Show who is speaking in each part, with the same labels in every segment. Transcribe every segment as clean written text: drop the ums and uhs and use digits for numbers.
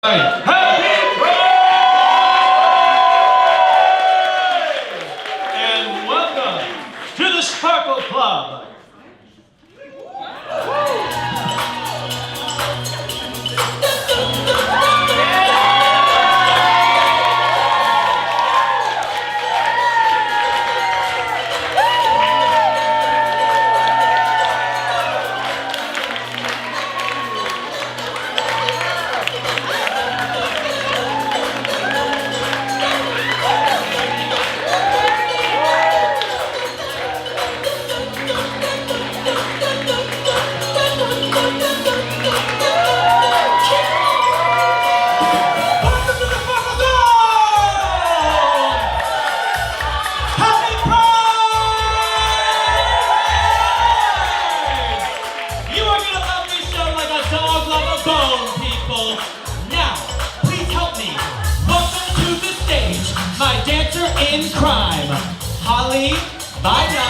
Speaker 1: Happy Pride! And welcome to the Sparkle Club.
Speaker 2: In crime, Bynum.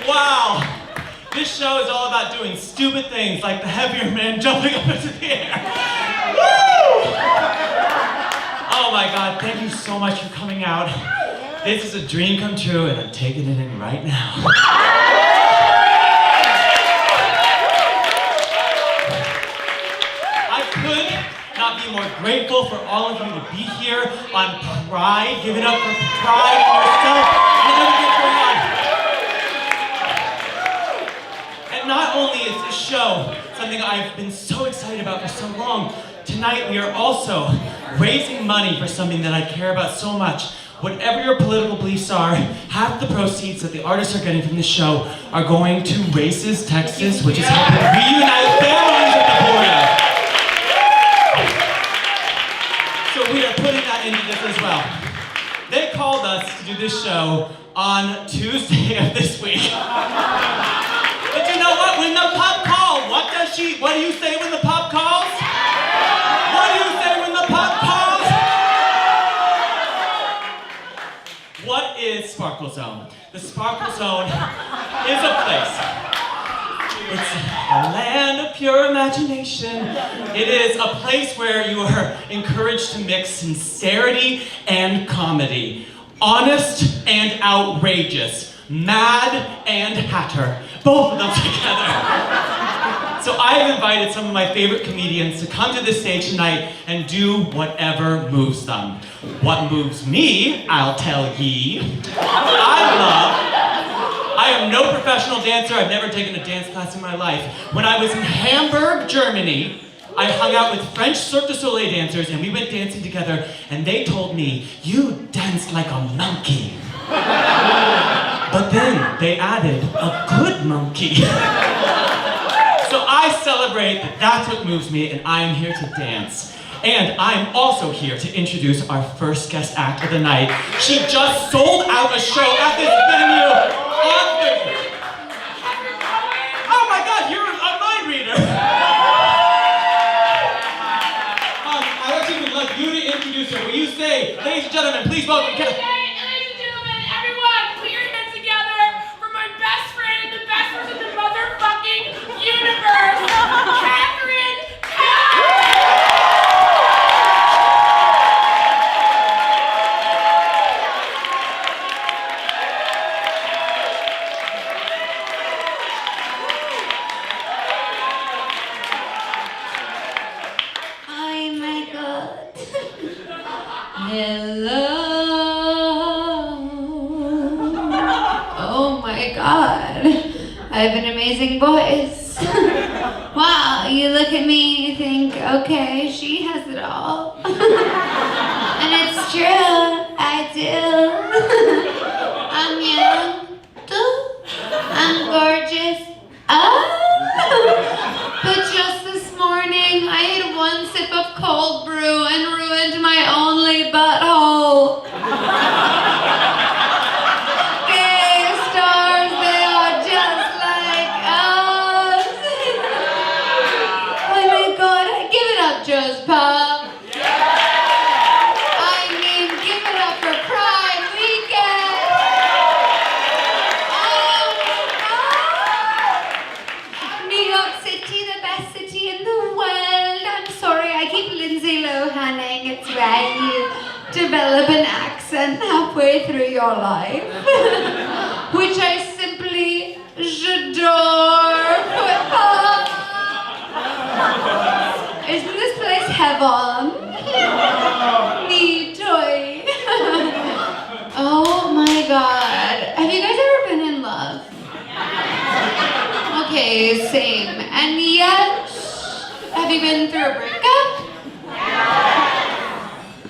Speaker 2: Wow, this show is all about doing stupid things like the heavier man jumping up into the air. Woo! Oh my God, thank you so much for coming out. This is a dream come true and I'm taking it in right now. I could not be more grateful for all of you to be here on Pride. Give it up for Pride and yourself and everything going on. And not only is this show something I've been so excited about for so long, tonight we are also raising money for something that I care about so much. whatever your political beliefs are, half the proceeds that the artists are getting from this show are going to Races, Texas, which is helping reunite families at the border. So we are putting that into this as well. They called us to do this show on Tuesday of this week. But you know what? When the pop calls, what do you say when the pop calls? What do you say when the pop calls? What is Sparkle Zone? The Sparkle Zone is a place. It's a land of pure imagination. It is a place where you are encouraged to mix sincerity and comedy, honest and outrageous, mad and hatter, both of them together. So I have invited some of my favorite comedians to come to this stage tonight and do whatever moves them. What moves me, I'll tell ye. I am no professional dancer. I've never taken a dance class in my life. When I was in Hamburg, Germany, I hung out with French Cirque du Soleil dancers and we went dancing together and they told me, you danced like a monkey. But then they added a good monkey. So I celebrate that that's what moves me and I am here to dance. And I'm also here to introduce our first guest act of the night. She just sold out a show at this venue. Oh my God, you're a mind reader. I actually would like you to introduce her. Will you say, ladies and gentlemen, please welcome
Speaker 3: Ladies and gentlemen, everyone, put your hands together for my best friend and the best person in the motherfucking universe, Catherine.
Speaker 4: Hello. Oh my God. I have an amazing voice. Wow, you look at me, you think, okay, she has it all. And it's true, I do. I'm young, I'm gorgeous, but just this morning, I had one sip of cold brew and ruined my only butthole. Gay stars, they are just like us. Oh my God, give it up, Joe's Pub. I mean, give it up for Pride Weekend. Oh, New York City, the best city in the world. I'm sorry, I keep Lindsay Lohaning. It's where you develop an accent halfway through your life, which I simply j'adore. Isn't this place heaven? Neat toy. Oh my God. Have you guys ever been in love? Okay, same. And yet, have you been through a breakup?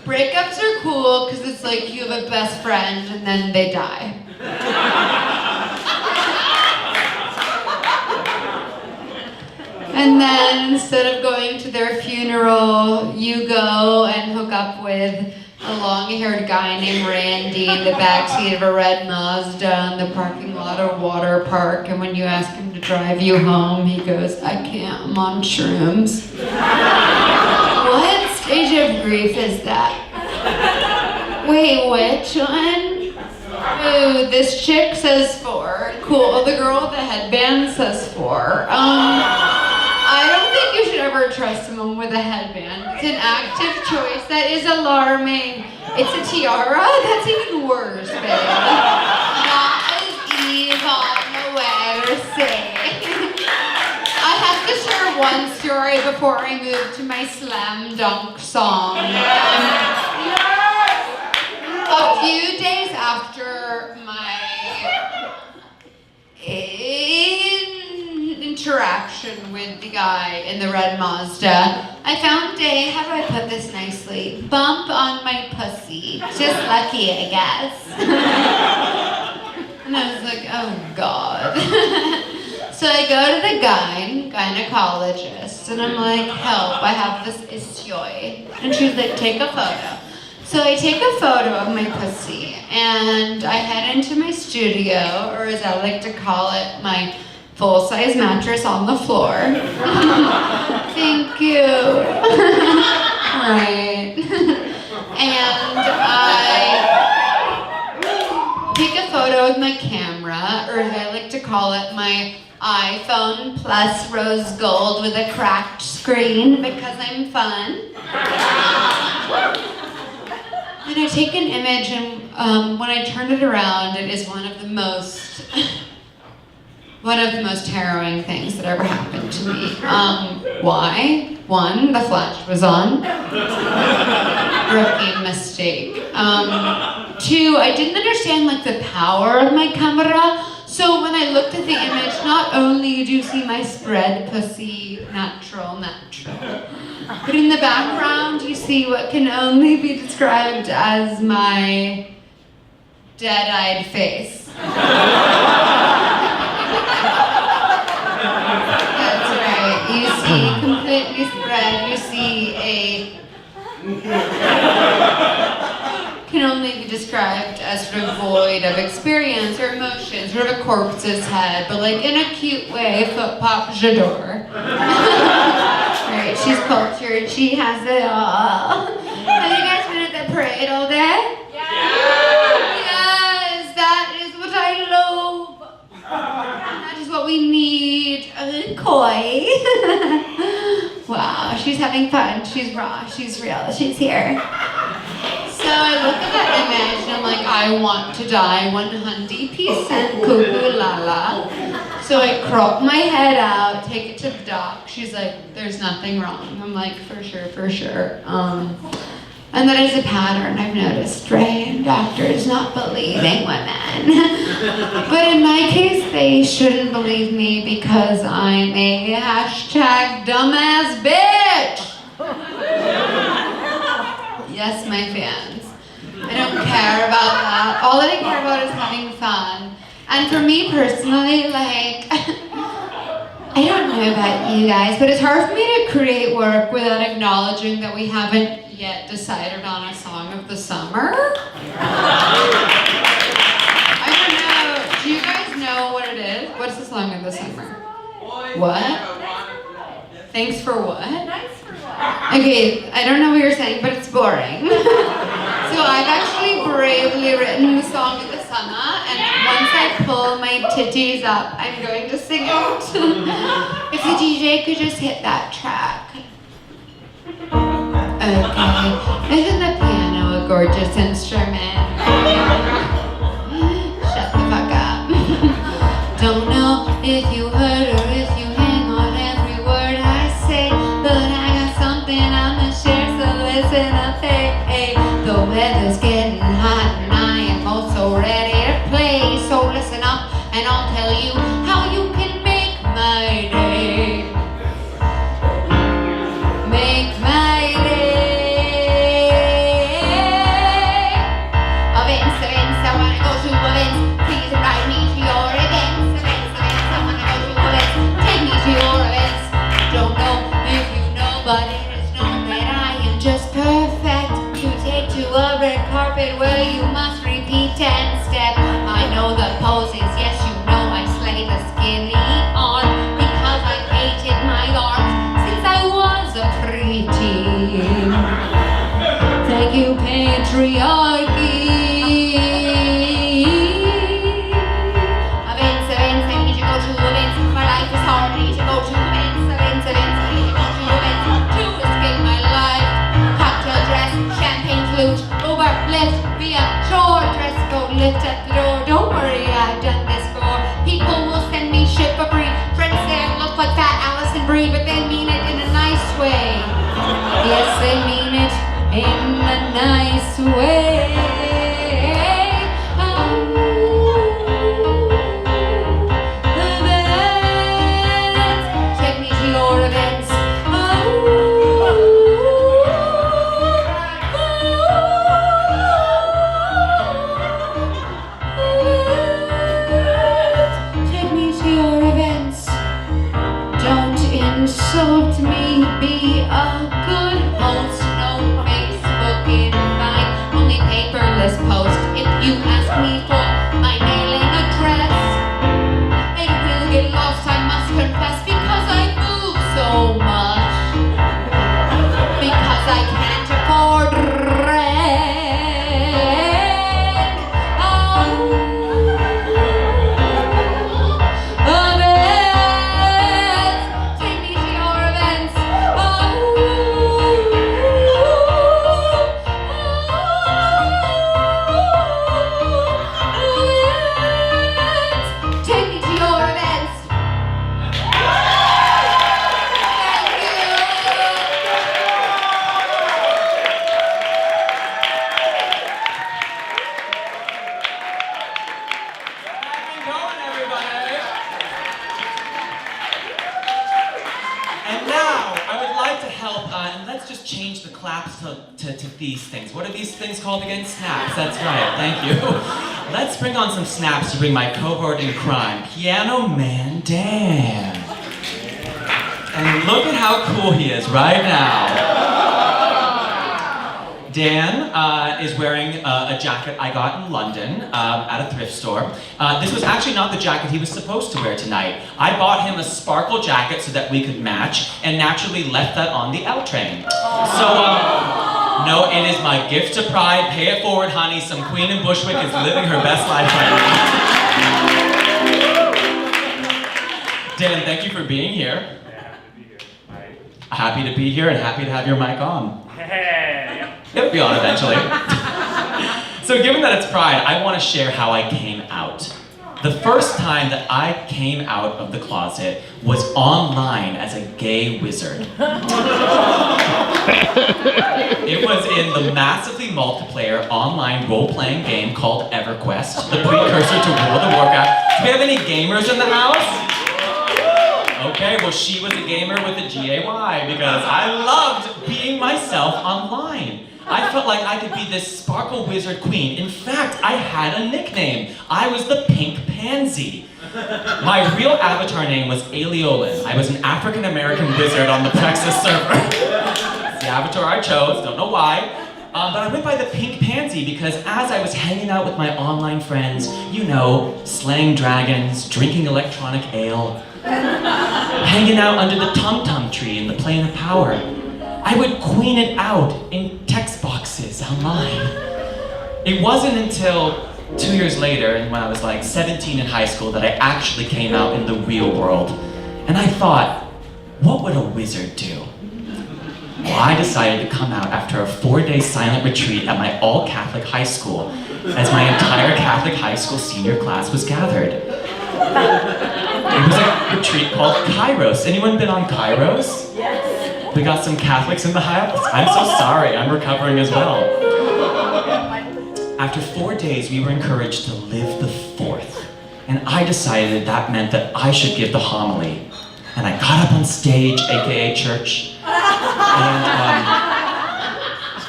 Speaker 4: Breakups are cool because it's like you have a best friend and then they die. And then instead of going to their funeral, you go and hook up with a long-haired guy named Randy in the backseat of a red Mazda in the parking lot of Water Park. And when you ask him to drive you home, he goes, I can't, I'm on shrooms. What stage of grief is that? Wait, which one? Ooh, this chick says 4. Cool, the girl with the headband says 4. I don't think you should ever trust someone with a headband. It's an active choice. That is alarming. It's a tiara? That's even worse, babe. Not as evil, no way to say. I have to share one story before I move to my slam dunk song. A few days after my interaction interaction with the guy in the red Mazda, I found a, how do I put this nicely, bump on my pussy. Just lucky, I guess. And I was like, oh God. So I go to the gynecologist, and I'm like, help, I have this issue. And she's like, take a photo. So I take a photo of my pussy, and I head into my studio, or as I like to call it, my full-size mattress on the floor. Thank you. Right. And I take a photo with my camera, or as I like to call it, my iPhone plus rose gold with a cracked screen because I'm fun. And I take an image, and when I turn it around, it is one of the most harrowing things that ever happened to me. Why? One, the flash was on. Rookie mistake. Two, I didn't understand like the power of my camera. So when I looked at the image, not only did you see my spread pussy, natural, but in the background you see what can only be described as my dead-eyed face. That's right, you see completely spread, you see can only be described as sort of void of experience or emotion, sort of a corpse's head, but like in a cute way, foot pop j'adore. Right, she's cultured, she has it all. Have you guys been at the parade all day? Yes, that is what I love. That is what we need. Coy. Wow, she's having fun, she's raw, she's real, she's here. So I look at that image and I'm like, I want to die 100% cuckoo la la. So I crop my head out, take it to the doc. She's like, there's nothing wrong. I'm like, for sure. And that is a pattern I've noticed, right? In doctors not believing women. But in my case, they shouldn't believe me because I'm a hashtag dumbass bitch. Yes, my fans. I don't care about that. All that I care about is having fun. And for me personally, like, I don't know about you guys, but it's hard for me to create work without acknowledging that we haven't yet decided on a song of the summer. I don't know. Do you guys know what it is? What's the song of the summer? What? Thanks for what? Okay, I don't know what you're saying, but it's boring. So I've actually bravely written the song of the summer, and once I pull my titties up, I'm going to sing it. If the DJ could just hit that track. Okay, isn't the piano a gorgeous instrument? Shut the fuck up. Don't know if you heard or if you hang on every word I say, but I got something I'ma share, so listen up, hey. The weather's getting hot and I am also ready to play, so listen up and I'll tell you how you can make my day. Make my day. Events, I wanna go to events. Please invite me to your events. Events, I wanna go to events. Take me to your events. Don't know if you know, but it is known that I am just perfect to take to a red carpet where you must repeat 10 step. I know the poses, yes you know I slay the skinny on because I hated my arms since I was a preteen. Thank you, patriarchy. Events, I need to go to events. My life is hard, I need to go to events. Events, I need to go to events to escape my life. Cocktail dress, champagne flute, Uber, Lyft, via shore. And so to me, be a good host. No Facebooking fine, only paperless post. If you ask me for my mailing address, it will get lost, I must confess, because I move so much. Because I can't afford rent.
Speaker 2: To these things. What are these things called again? Snaps. That's right. Thank you. Let's bring on some snaps to bring my cohort in crime, Piano Man Dan. And look at how cool he is right now. Dan is wearing a jacket I got in London at a thrift store. This was actually not the jacket he was supposed to wear tonight. I bought him a sparkle jacket so that we could match, and naturally left that on the L train. So, no, it is my gift to pride. Pay it forward, honey. Some queen in Bushwick is living her best life right now. Dan, thank you for being here. Happy to be here and happy to have your mic on. It'll be on eventually. So given that it's Pride, I want to share how I came out. The first time that I came out of the closet was online as a gay wizard. It was in the massively multiplayer online role-playing game called EverQuest, the precursor to World of Warcraft. Do we have any gamers in the house? Okay, well she was a gamer with a G-A-Y because I loved being myself online. I felt like I could be this sparkle wizard queen. In fact, I had a nickname. I was the Pink Pansy. My real avatar name was Owens. I was an African-American wizard on the Praxis server. It's the avatar I chose, don't know why. But I went by the Pink Pansy because as I was hanging out with my online friends, you know, slaying dragons, drinking electronic ale, hanging out under the tum-tum tree in the plane of power, I would queen it out in text boxes online. It wasn't until 2 years later, and when I was like 17 in high school, that I actually came out in the real world. And I thought, what would a wizard do? Well, I decided to come out after a 4-day silent retreat at my all-Catholic high school, as my entire Catholic high school senior class was gathered. It was a retreat called Kairos. Anyone been on Kairos? Yes. We got some Catholics in the house. I'm so sorry, I'm recovering as well. After 4 days, we were encouraged to live the fourth. And I decided that meant that I should give the homily. And I got up on stage, AKA church, and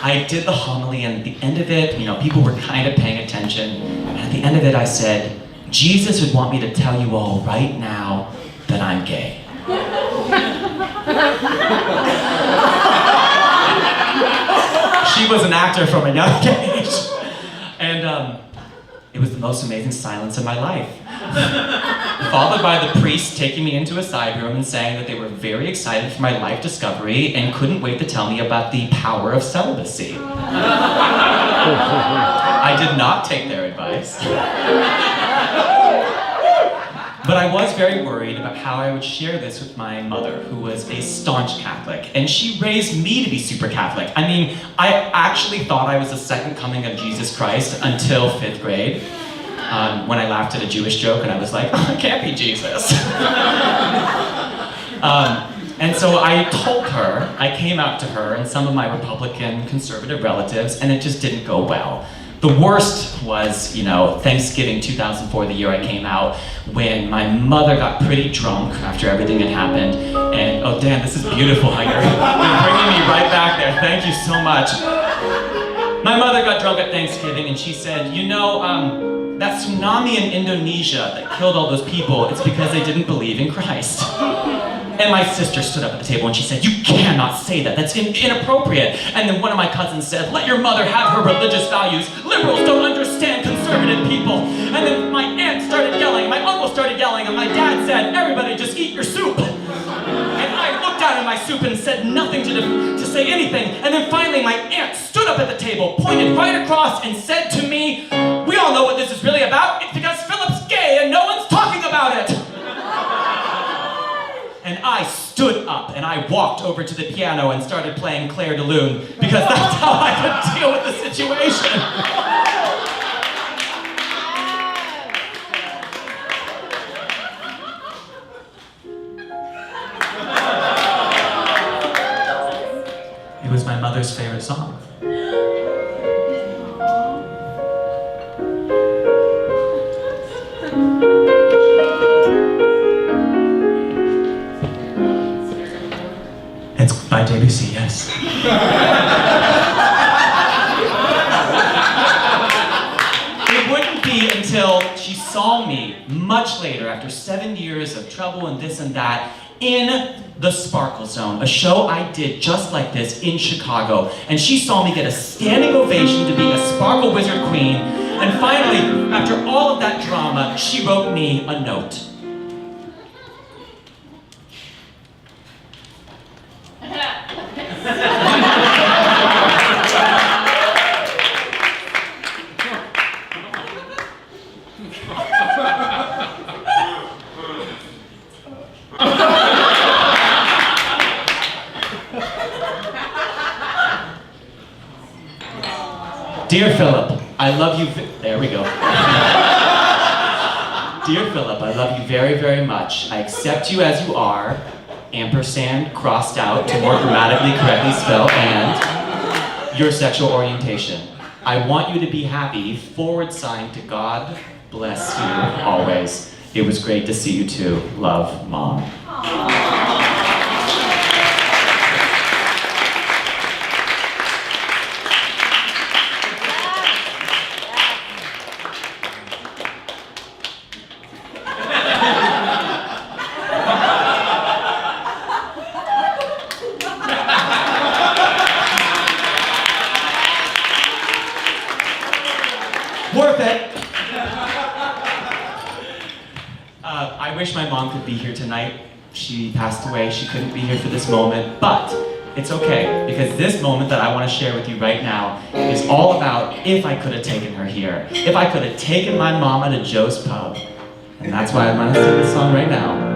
Speaker 2: I did the homily, and at the end of it, you know, people were kind of paying attention. And at the end of it, I said, Jesus would want me to tell you all right now that I'm gay. She was an actor from a young age. And it was the most amazing silence of my life. Followed by the priest taking me into a side room and saying that they were very excited for my life discovery and couldn't wait to tell me about the power of celibacy. I did not take their advice. But I was very worried about how I would share this with my mother, who was a staunch Catholic, and she raised me to be super Catholic. I mean, I actually thought I was the second coming of Jesus Christ until 5th grade, when I laughed at a Jewish joke and I was like, oh, it can't be Jesus. And so I told her, I came out to her and some of my Republican conservative relatives, and it just didn't go well. The worst was, you know, Thanksgiving 2004, the year I came out, when my mother got pretty drunk after everything had happened. And, oh Dan, this is beautiful how you're bringing me right back there. Thank you so much. My mother got drunk at Thanksgiving and she said, you know, that tsunami in Indonesia that killed all those people, it's because they didn't believe in Christ. And my sister stood up at the table and she said, "You cannot say that, that's inappropriate." And then one of my cousins said, "Let your mother have her religious values. Liberals don't understand conservative people." And then my aunt started yelling, my uncle started yelling, and my dad said, "Everybody just eat your soup." And I looked down at my soup and said nothing to say anything. And then finally my aunt stood up at the table, pointed right across and said to me, "We all know what this is really about. It's because Philip's gay and no one's talking about it." And I stood up and I walked over to the piano and started playing Claire de Lune because that's how I could deal with the situation. It was my mother's favorite song. It's by JBC, yes. It wouldn't be until she saw me much later, after 7 years of trouble and this and that, in the Sparkle Zone, a show I did just like this in Chicago. And she saw me get a standing ovation to being a Sparkle Wizard Queen. And finally, after all of that drama, she wrote me a note. Dear Philip, I love you. There we go. Dear Philip, I love you very, very much. I accept you as you are, ampersand crossed out to more grammatically correctly spell, and your sexual orientation. I want you to be happy, / to God bless you always. It was great to see you too. Love, Mom. Worth it. I wish my mom could be here tonight. She passed away. She couldn't be here for this moment, but it's okay, because this moment that I want to share with you right now is all about if I could have taken her here. If I could have taken my mama to Joe's Pub. And that's why I'm going to sing this song right now.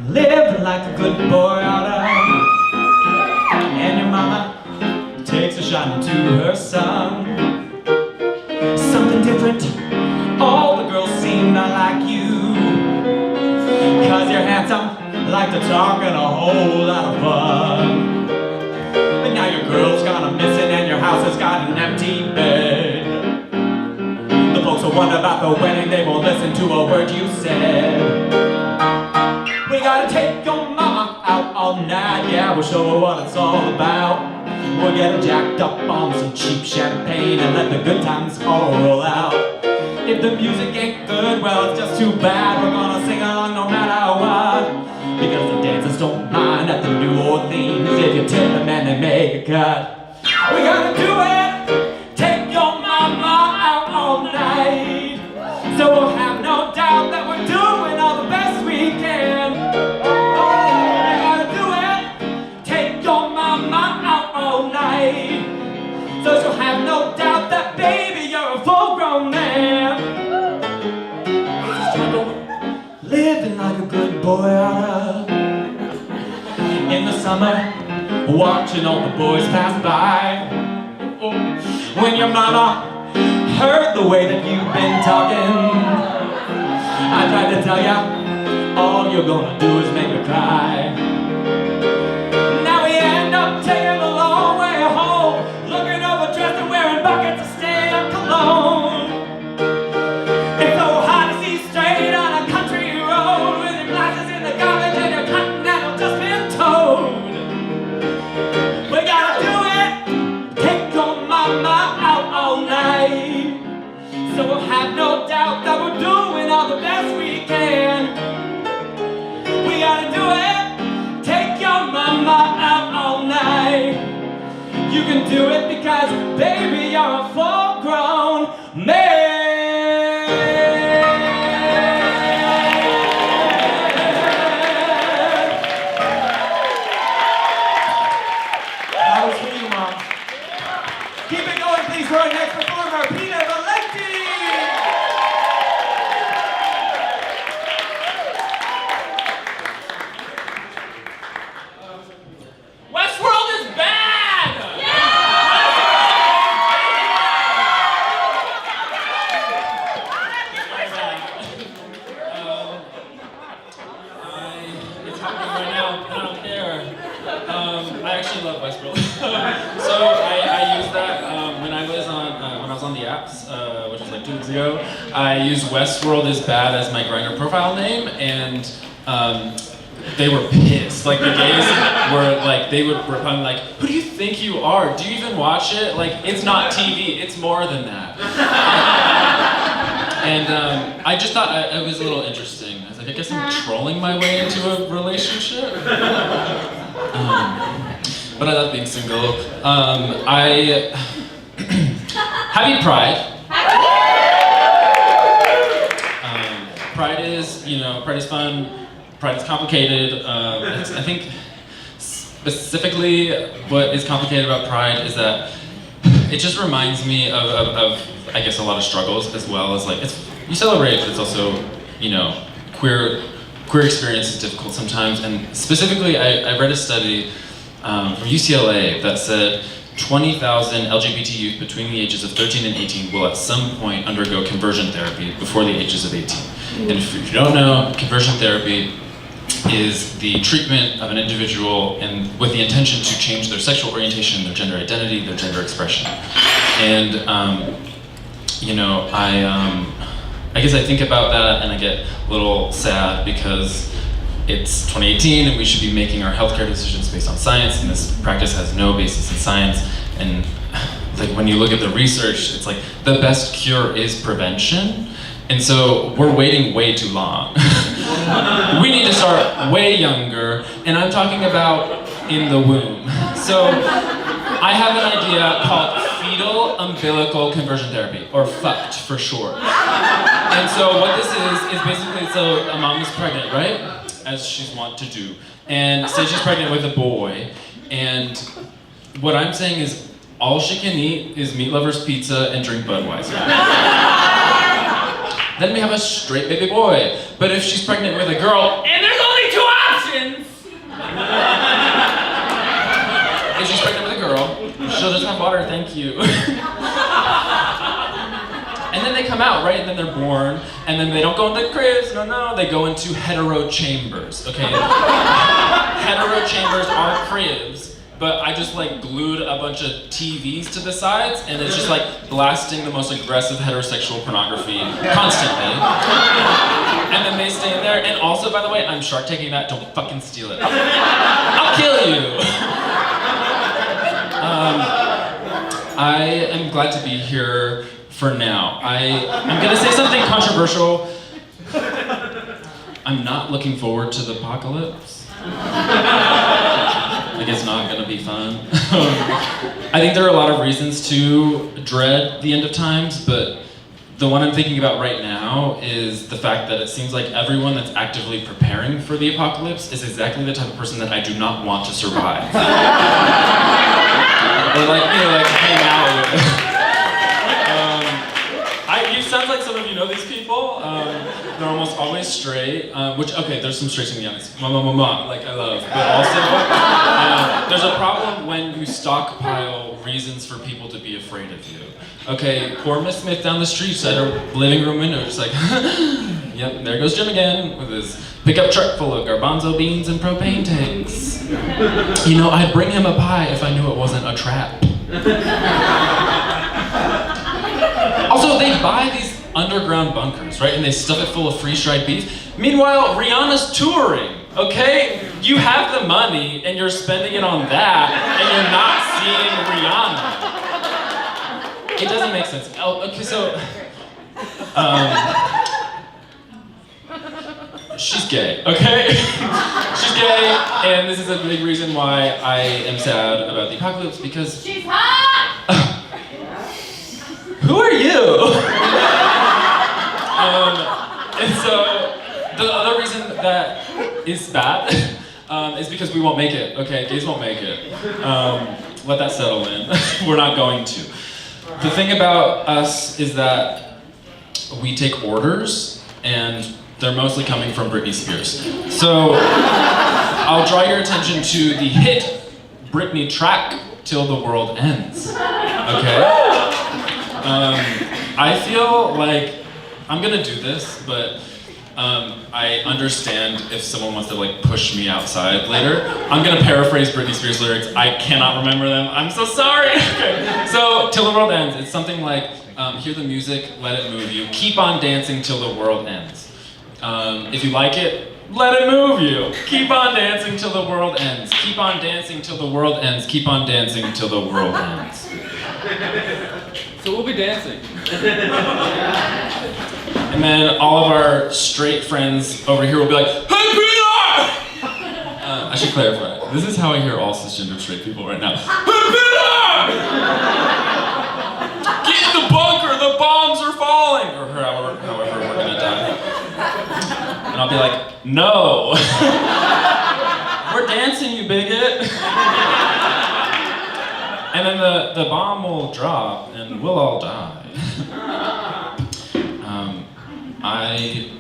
Speaker 2: Live like a good boy oughta, and your mama takes a shot into her son. Something different, all the girls seem not like you, 'cause you're handsome, like to talk, and a whole lot of fun. And now your girl's gone a missing and your house has got an empty bed. The folks will wonder about the wedding, they won't listen to a word you said. We gotta take your mama out all night, yeah, we'll show her what it's all about. We'll get her jacked up on some cheap champagne and let the good times all roll out. If the music ain't good, well, it's just too bad. We're gonna sing along no matter what, because the dancers don't mind at the New Orleans if you tip them and they make a cut. We gotta do it, take your mama out all night, so we'll have no doubt that we're doing all the best we can. So she'll have no doubt that, baby, you're a full-grown man. Living like a good boy oughta. In the summer, watching all the boys pass by. When your mama heard the way that you've been talking, I tried to tell ya, all you're gonna do is make her cry. Now we end up taking the long way home, looking overdressed and wearing buckets of stale cologne. It's so hard to see straight on a country road, with your glasses in the garbage and your continental just been towed. We got the best we can. We gotta do it. Take your mama out all night. You can do it because, baby, you're a full-grown man. That was for you, Mom. Keep it going, please, for our next performer, Valenti.
Speaker 3: Westworld is bad!
Speaker 5: It's happening right now, and I don't care. I actually love Westworld. So I used that when I was on the apps, which was like 2 weeks ago. I used Westworld is bad as my Grindr profile name, and they were pissed. Like the gays were like, they would reply like, "Who do you think you are? Do you even watch it? Like, it's not TV. It's more than that." And I just thought it was a little interesting. I was like, I guess I'm trolling my way into a relationship. But I love being single. Happy Pride. Pride is, Pride is fun. Pride is complicated. I think specifically what is complicated about Pride is that it just reminds me of I guess a lot of struggles, as well as like you celebrate, but it's also queer experience is difficult sometimes. And specifically, I read a study from UCLA that said 20,000 LGBT youth between the ages of 13 and 18 will at some point undergo conversion therapy before the ages of 18. And if you don't know, conversion therapy is the treatment of an individual and with the intention to change their sexual orientation, their gender identity, their gender expression. And I guess I think about that and I get a little sad because it's 2018 and we should be making our healthcare decisions based on science, and this practice has no basis in science. And like when you look at the research, it's like the best cure is prevention. And so we're waiting way too long. We need to start way younger, and I'm talking about in the womb. So I have an idea called fetal umbilical conversion therapy, or FUCT for short. And so what this is basically, so a mom is pregnant, right? As she's wont to do. And say she's pregnant with a boy, and what I'm saying is all she can eat is Meat Lover's pizza and drink Budweiser. Then we have a straight baby boy. But if she's pregnant with a girl,
Speaker 3: And there's only 2 options!
Speaker 5: if she's pregnant with a girl, she'll just have water, thank you. And then they come out, right? And then they're born, and then they don't go into cribs, no, they go into hetero chambers, okay? Hetero chambers are cribs, but I just like glued a bunch of TVs to the sides, and it's just like blasting the most aggressive heterosexual pornography constantly. And then they stay in there, and also, by the way, I'm Shark taking that, don't fucking steal it. I'll kill you! I am glad to be here for now. I'm gonna say something controversial. I'm not looking forward to the apocalypse. Like it's not gonna be fun. I think there are a lot of reasons to dread the end of times, but the one I'm thinking about right now is the fact that it seems like everyone that's actively preparing for the apocalypse is exactly the type of person that I do not want to survive. Or like hang out with. You sound like some of you know these people. They're almost always straight, which, okay, there's some straights in the audience. Like I love. But also, there's a problem when you stockpile reasons for people to be afraid of you. Okay, poor Miss Smith down the street at her living room window, just like, yep, there goes Jim again with his pickup truck full of garbanzo beans and propane tanks. I'd bring him a pie if I knew it wasn't a trap. Also, they buy these underground bunkers, right? And they stuff it full of freeze-dried beef. Meanwhile, Rihanna's touring, okay? You have the money and you're spending it on that, and you're not seeing Rihanna. It doesn't make sense. Oh, okay, so she's gay, okay? She's gay, and this is a big reason why I am sad about the apocalypse, because...
Speaker 3: She's hot!
Speaker 5: Who are you? And so, the other reason that is bad is because we won't make it, okay? Gays won't make it. Let that settle in. We're not going to. The thing about us is that we take orders, and they're mostly coming from Britney Spears. So, I'll draw your attention to the hit Britney track, Till the World Ends, okay? I feel like I'm gonna do this, but I understand if someone wants to like push me outside later. I'm gonna paraphrase Britney Spears lyrics. I cannot remember them. I'm so sorry. Okay. So, Till the World Ends, it's something like, hear the music, let it move you. Keep on dancing till the world ends. If you like it, let it move you. Keep on dancing till the world ends. Keep on dancing till the world ends. Keep on dancing till the world ends.
Speaker 6: So we'll be dancing.
Speaker 5: And then all of our straight friends over here will be like, "Hey, Peter!" I should clarify. This is how I hear all cisgender straight people right now. "Hey, Peter! Get in the bunker, the bombs are falling!" Or however we're gonna die. And I'll be like, "No! We're dancing, you bigot!" And then the bomb will drop, and we'll all die. I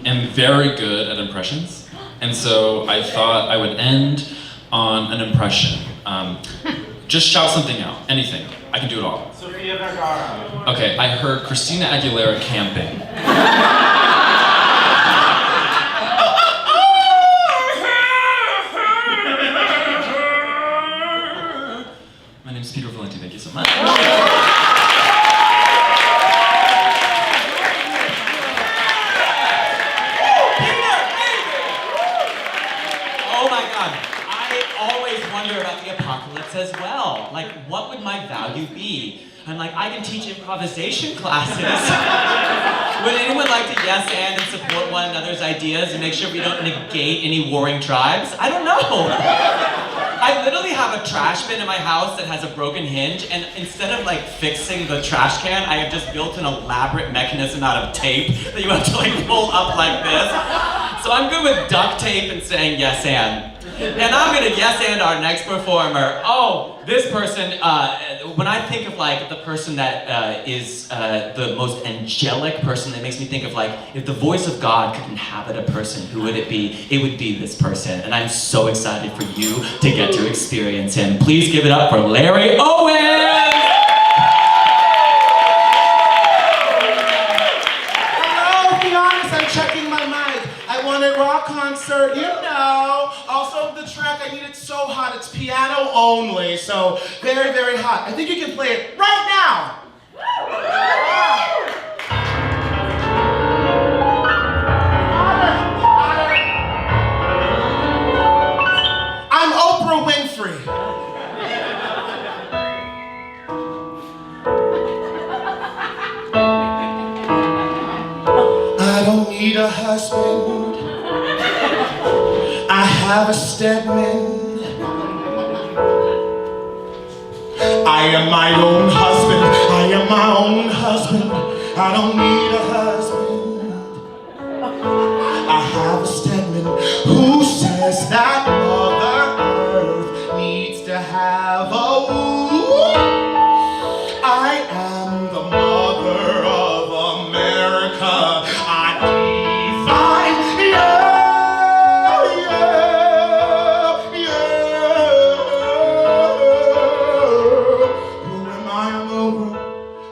Speaker 5: am very good at impressions, and so I thought I would end on an impression. Just shout something out, anything. I can do it all.
Speaker 1: Sofia Vergara.
Speaker 5: Okay, I heard Christina Aguilera camping. My name's Peter Valenti, thank you so much.
Speaker 2: Oh my god, I always wonder about the apocalypse as well. Like, what would my value be? I'm like, I can teach improvisation classes. Would anyone like to yes and support one another's ideas and make sure we don't negate any warring tribes? I don't know. I literally have a trash bin in my house that has a broken hinge, and instead of like fixing the trash can, I have just built an elaborate mechanism out of tape that you have to like pull up like this. So I'm good with duct tape and saying yes and. And I'm gonna yes and our next performer. Oh, this person, when I think of like the person that is the most angelic person, that makes me think of like, if the voice of God could inhabit a person, who would it be? It would be this person. And I'm so excited for you to get to experience him. Please give it up for Larry Owens!
Speaker 7: Hello, be honest, I'm checking my mic. I wanted rock concert, you know. Also, the track I need it so hot, it's piano only, so very, very hot. I think you can play it right now. I'm Oprah Winfrey. I don't need a husband. I have a Stedman. I am my own husband. I am my own husband. I don't need a husband. I have a Stedman who says that Mother Earth needs to have a woo. I am the mother of America. I define Who am I?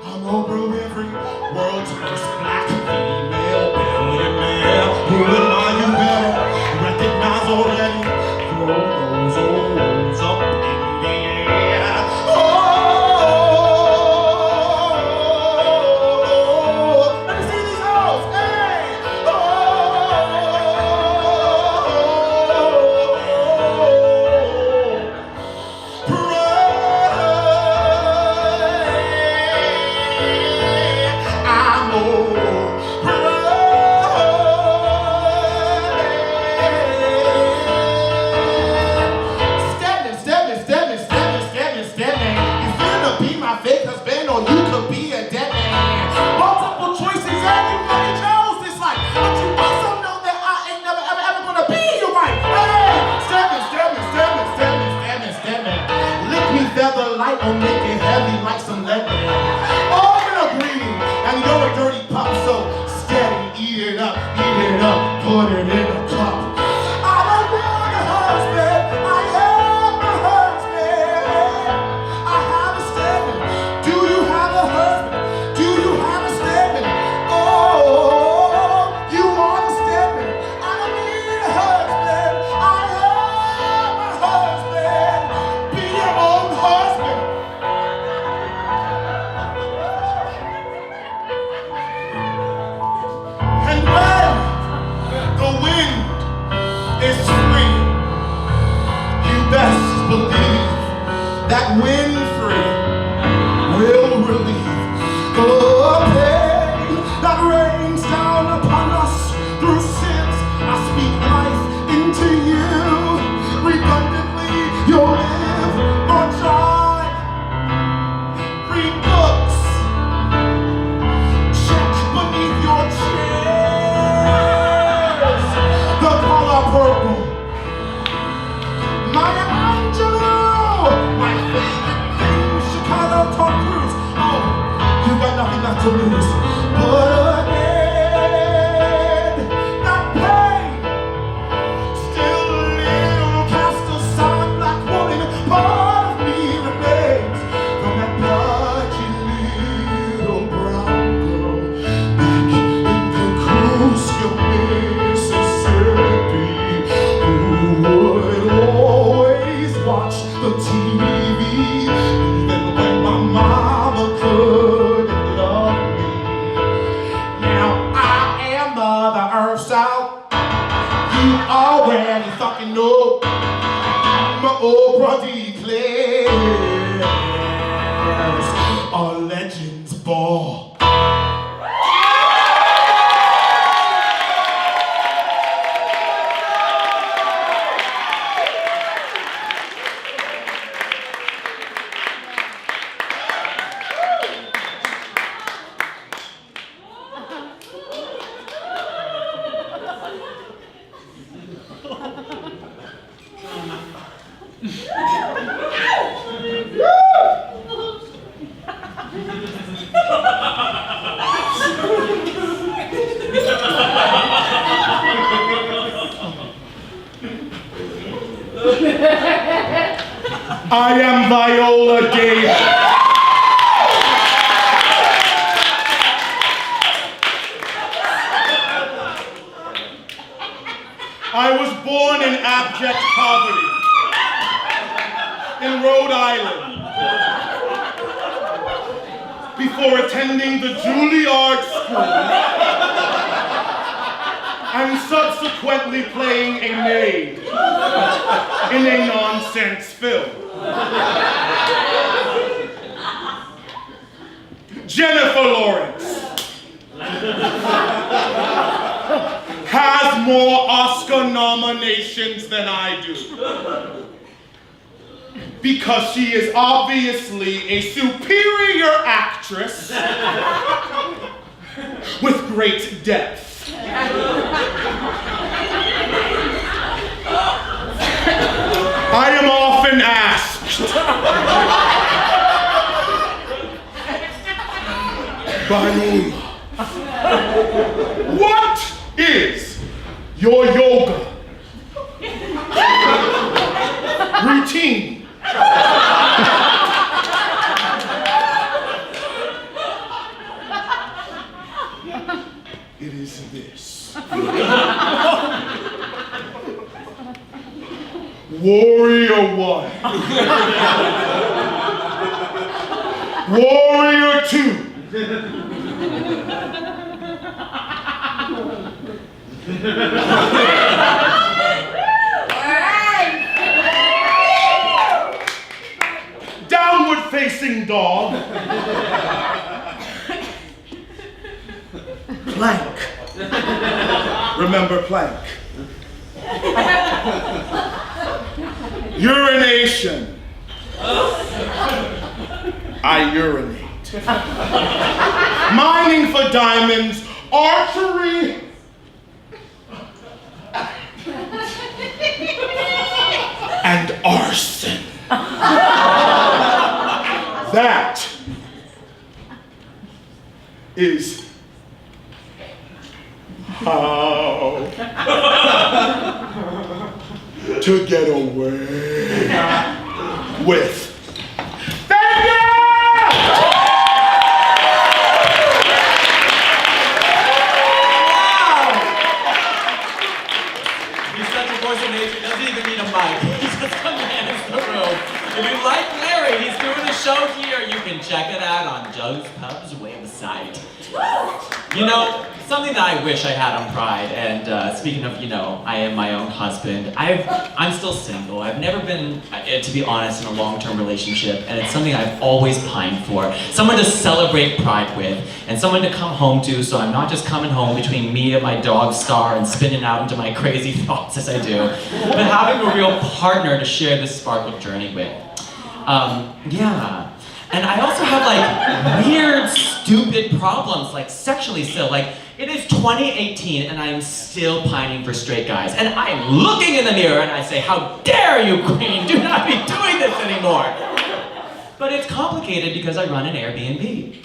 Speaker 7: I'm Oprah Winfrey, world's first black female billionaire. Who am I? You better recognize already. Throw those O's up in the air. Feather light or make it heavy like some lead. All men are greedy, and you're a dirty pup, so steady, eat it up, put it in a cup. I don't want a husband, I am a husband. I have a statement. Do you have a husband? Do you have a statement? Oh, you are the statement. I don't need a husband, I am a husband. Be your own husband. And when the wind is free, you best believe that wind free will relieve the pain that rains down upon us through sins. I speak life into you. Redundantly, you'll live or die. Read books. Check beneath your chairs. The color purple. My Angelo. My favorite thing, Chicago Tom Cruise. Oh, you got nothing left to lose. But again, that pain still a little cast a solid black woman. Part of me remains from that bloody little brown girl back in Kekuska, Mississippi, who would always watch the TV even when my mama couldn't love me. Now I am Mother Earth, so you already fucking know. My Oprah declares a Legends Ball. I am Viola Davis. I was born in abject poverty in Rhode Island before attending the Juilliard School and subsequently playing a maid in a nonsense film. Jennifer Lawrence has more Oscar nominations than I do, because she is obviously a superior actress with great depth. I am often asked, Viola, what is your yoga routine? It is this. Warrior 1. Warrior 2. Downward facing dog. Plank. Remember plank. Urination. I urinate. Mining for diamonds, archery, and arson. That is how to get away with. Thank you!
Speaker 2: He's such a voice of nature, doesn't even need a mic. He just commands the room. If you like Larry, he's doing a show here. You can check it out on Joe's Pub's website. You know, something that I wish I had on Pride, and speaking of, I am my own husband. I'm still single. I've never been, to be honest, in a long-term relationship, and it's something I've always pined for. Someone to celebrate Pride with, and someone to come home to, so I'm not just coming home between me and my dog Star and spinning out into my crazy thoughts as I do, but having a real partner to share this sparkle journey with. Yeah. And I also have weird, stupid problems, sexually still. It is 2018 and I'm still pining for straight guys. And I'm looking in the mirror and I say, how dare you, queen, do not be doing this anymore. But it's complicated because I run an Airbnb.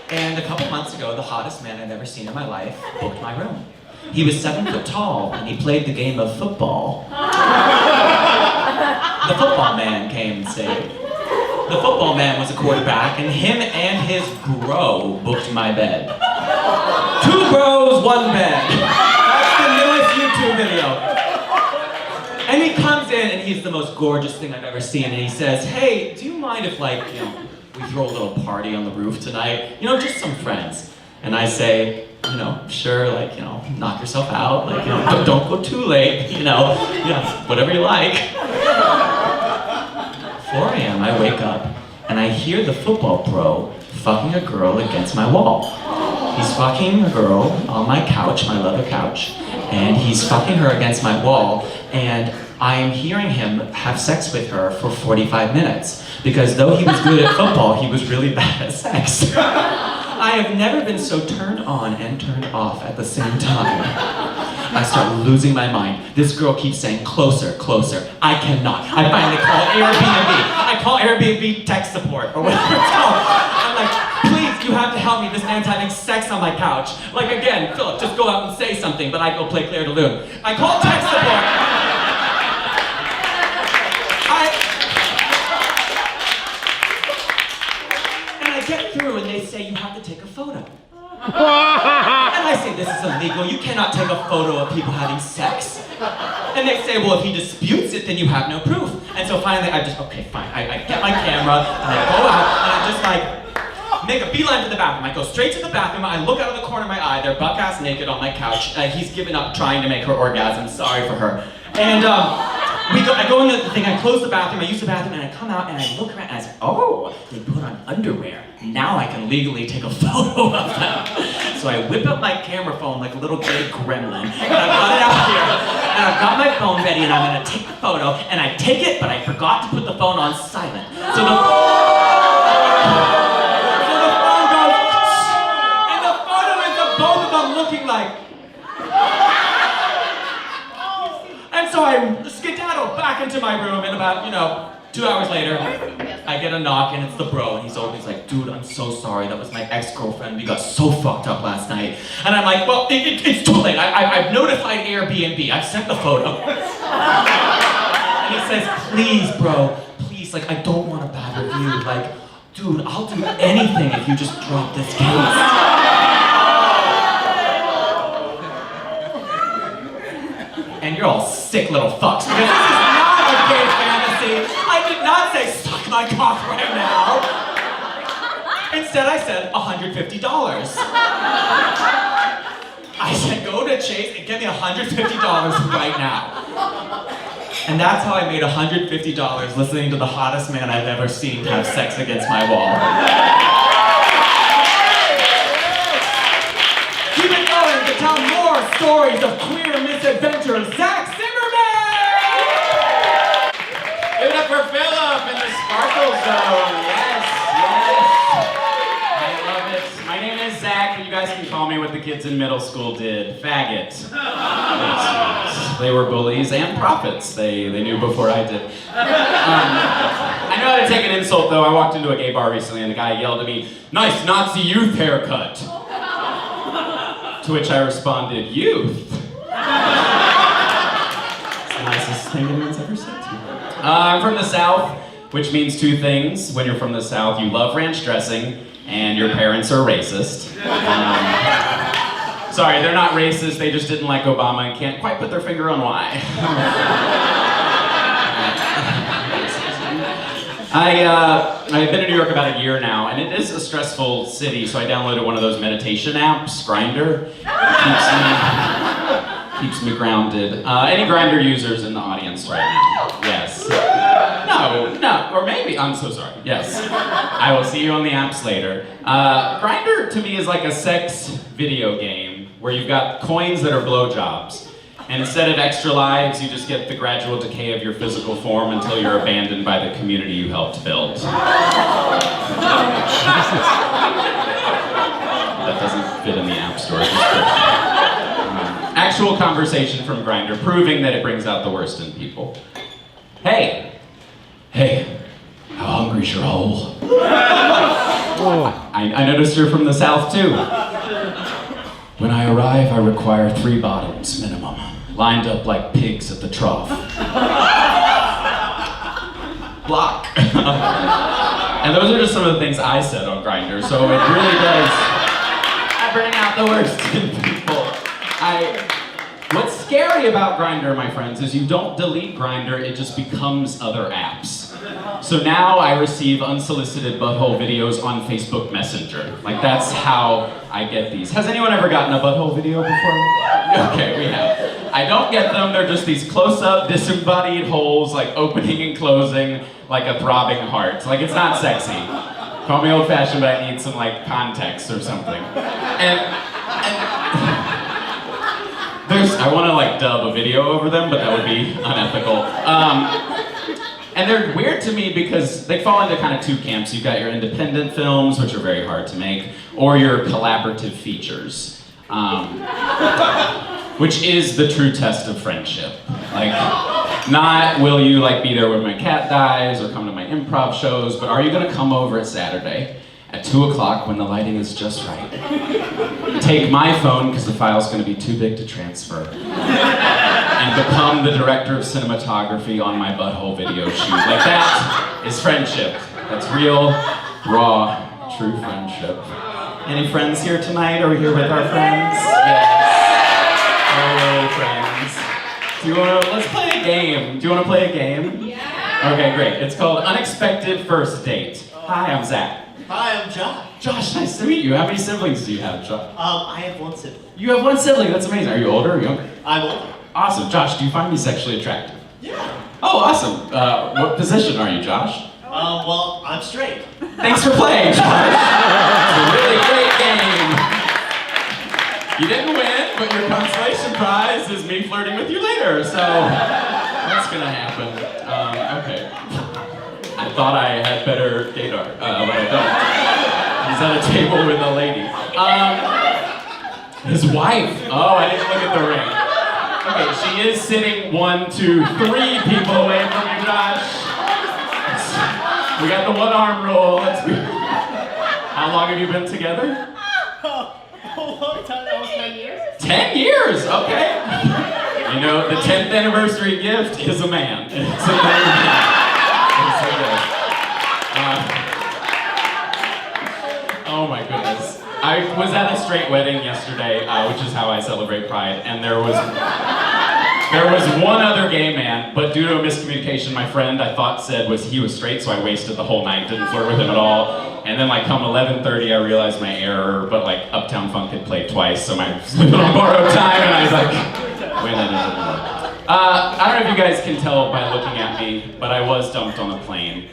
Speaker 2: And a couple months ago, the hottest man I've ever seen in my life booked my room. He was 7 foot tall and he played the game of football. The football man came and stayed. The football man was a quarterback, and him and his bro booked my bed. 2 bros, 1 bed. That's the newest YouTube video. And he comes in, and he's the most gorgeous thing I've ever seen, and he says, hey, do you mind if, we throw a little party on the roof tonight? Just some friends. And I say, sure, knock yourself out, don't go too late, whatever you like. 4 a.m. I wake up and I hear the football pro fucking a girl against my wall. He's fucking a girl on my couch, my leather couch, and he's fucking her against my wall, and I am hearing him have sex with her for 45 minutes, because though he was good at football, he was really bad at sex. I have never been so turned on and turned off at the same time. I start losing my mind. This girl keeps saying, closer, closer. I cannot. I finally call Airbnb. I call Airbnb tech support, or whatever it's called. I'm like, please, you have to help me. This man's having sex on my couch. Again, Philip, just go out and say something, but I go play Claire de Lune. I call tech support. Get through and they say you have to take a photo. And I say this is illegal, you cannot take a photo of people having sex. And they say, well, if he disputes it, then you have no proof. And so finally okay, fine. I get my camera and I go out and I just make a beeline to the bathroom. I go straight to the bathroom, I look out of the corner of my eye, they're buck-ass naked on my couch. He's given up trying to make her orgasm, sorry for her. And I go into the thing, I close the bathroom, I use the bathroom, and I come out and I look around and I say, oh, they put on underwear. Now I can legally take a photo of them. So I whip up my camera phone like a little gay gremlin, and I've got it out here, and I've got my phone ready, and I'm gonna take the photo, and I take it, but I forgot to put the phone on silent. So the phone goes, and the photo is of both of them looking like. And so I skedaddle back into my room, and about, 2 hours later, I get a knock, and it's the bro, and he's always like, dude, I'm so sorry, that was my ex-girlfriend, we got so fucked up last night. And I'm like, well, it's too late, I've notified Airbnb, I've sent the photo. And he says, please, bro, please, I don't want a bad review, dude, I'll do anything if you just drop this case. And you're all sick little fucks, because this is not a gay fantasy. I did not say suck my cock right now. Instead I said $150. I said go to Chase and get me $150 right now. And that's how I made $150 listening to the hottest man I've ever seen have sex against my wall. Keep it going to tell more stories of queer misadventure, Zimmerman!
Speaker 6: Give it up for Philip in the Sparkle Zone.
Speaker 2: Yes. I love it. My name is Zach, but you guys can
Speaker 6: to call me what the kids in middle school did, faggot. They were bullies and prophets. They knew before I did. I know how to take an insult though. I walked into a gay bar recently and the guy yelled at me, "Nice Nazi youth haircut." To which I responded, "Youth?" It's the nicest thing anyone's ever said to me. I'm from the South, which means two things. When you're from the South, you love ranch dressing, and your parents are racist. Sorry, they're not racist, they just didn't like Obama and can't quite put their finger on why. I've been in New York about a year now, and it is a stressful city, so I downloaded one of those meditation apps, Grindr. Keeps me grounded. Any Grindr users in the audience right now? Yes. No, or maybe, I'm so sorry. Yes. I will see you on the apps later. Grindr to me is like a sex video game where you've got coins that are blowjobs. And instead of extra lives, you just get the gradual decay of your physical form until you're abandoned by the community you helped build. That doesn't fit in the App Store. Actual conversation from Grindr, proving that it brings out the worst in people. Hey, how hungry's your hole? I noticed you're from the South too. When I arrive, I require 3 bottoms minimum, lined up like pigs at the trough. Block. And those are just some of the things I said on Grindr, so it really does bring out the worst in people. What's scary about Grindr, my friends, is you don't delete Grindr, it just becomes other apps. So now I receive unsolicited butthole videos on Facebook Messenger. Like, that's how I get these. Has anyone ever gotten a butthole video before? Okay, we have. I don't get them, they're just these close-up, disembodied holes, like opening and closing, like a throbbing heart. Like, it's not sexy. Call me old-fashioned, but I need some, like, context or something. I want to like dub a video over them, but that would be unethical. And they're weird to me because they fall into kind of 2 camps. You've got your independent films, which are very hard to make, or your collaborative features, which is the true test of friendship. Like, not will you like be there when my cat dies or come to my improv shows, but are you gonna come over at Saturday at 2 o'clock when the lighting is just right? Take my phone, because the file's going to be too big to transfer, and become the director of cinematography on my butthole video shoot. Like, that is friendship. That's real, raw, true friendship. Any friends here tonight? Are we here with our friends? Yes. Hello, friends. Let's play a game. Do you want to play a game? Yeah. Okay, great. It's called Unexpected First Date. Hi, I'm Zach.
Speaker 8: Hi, I'm Josh.
Speaker 6: Josh, nice to meet you. How many siblings do you have, Josh?
Speaker 8: I have 1 sibling.
Speaker 6: You have 1 sibling, that's amazing. Are you older or younger?
Speaker 8: I'm older.
Speaker 6: Awesome. Josh, do you find me sexually attractive?
Speaker 8: Yeah.
Speaker 6: Oh, awesome. What position are you, Josh?
Speaker 8: Well, I'm straight.
Speaker 6: Thanks for playing, Josh. It's a really great game. You didn't win, but your consolation prize is me flirting with you later, so that's gonna happen. Okay. I thought I had better date art, but I don't. He's at a table with a lady. His wife. Oh, I didn't look at the ring. Okay, she is sitting 1, 2, 3 people away from you, Josh. We got the 1-arm rule. How long have you been together?
Speaker 8: A long time, almost 10 years.
Speaker 6: 10 years, okay. You know, the 10th anniversary gift is a man. It's a man. Oh my goodness. I was at a straight wedding yesterday, which is how I celebrate Pride, and there was one other gay man, but due to a miscommunication, my friend I thought said he was straight, so I wasted the whole night, didn't flirt with him at all. And then like come 11:30, I realized my error, but like Uptown Funk had played twice, so my sleeping on borrowed time, and I was like, wait, that didn't work. I don't know if you guys can tell by looking at me, but I was dumped on a plane.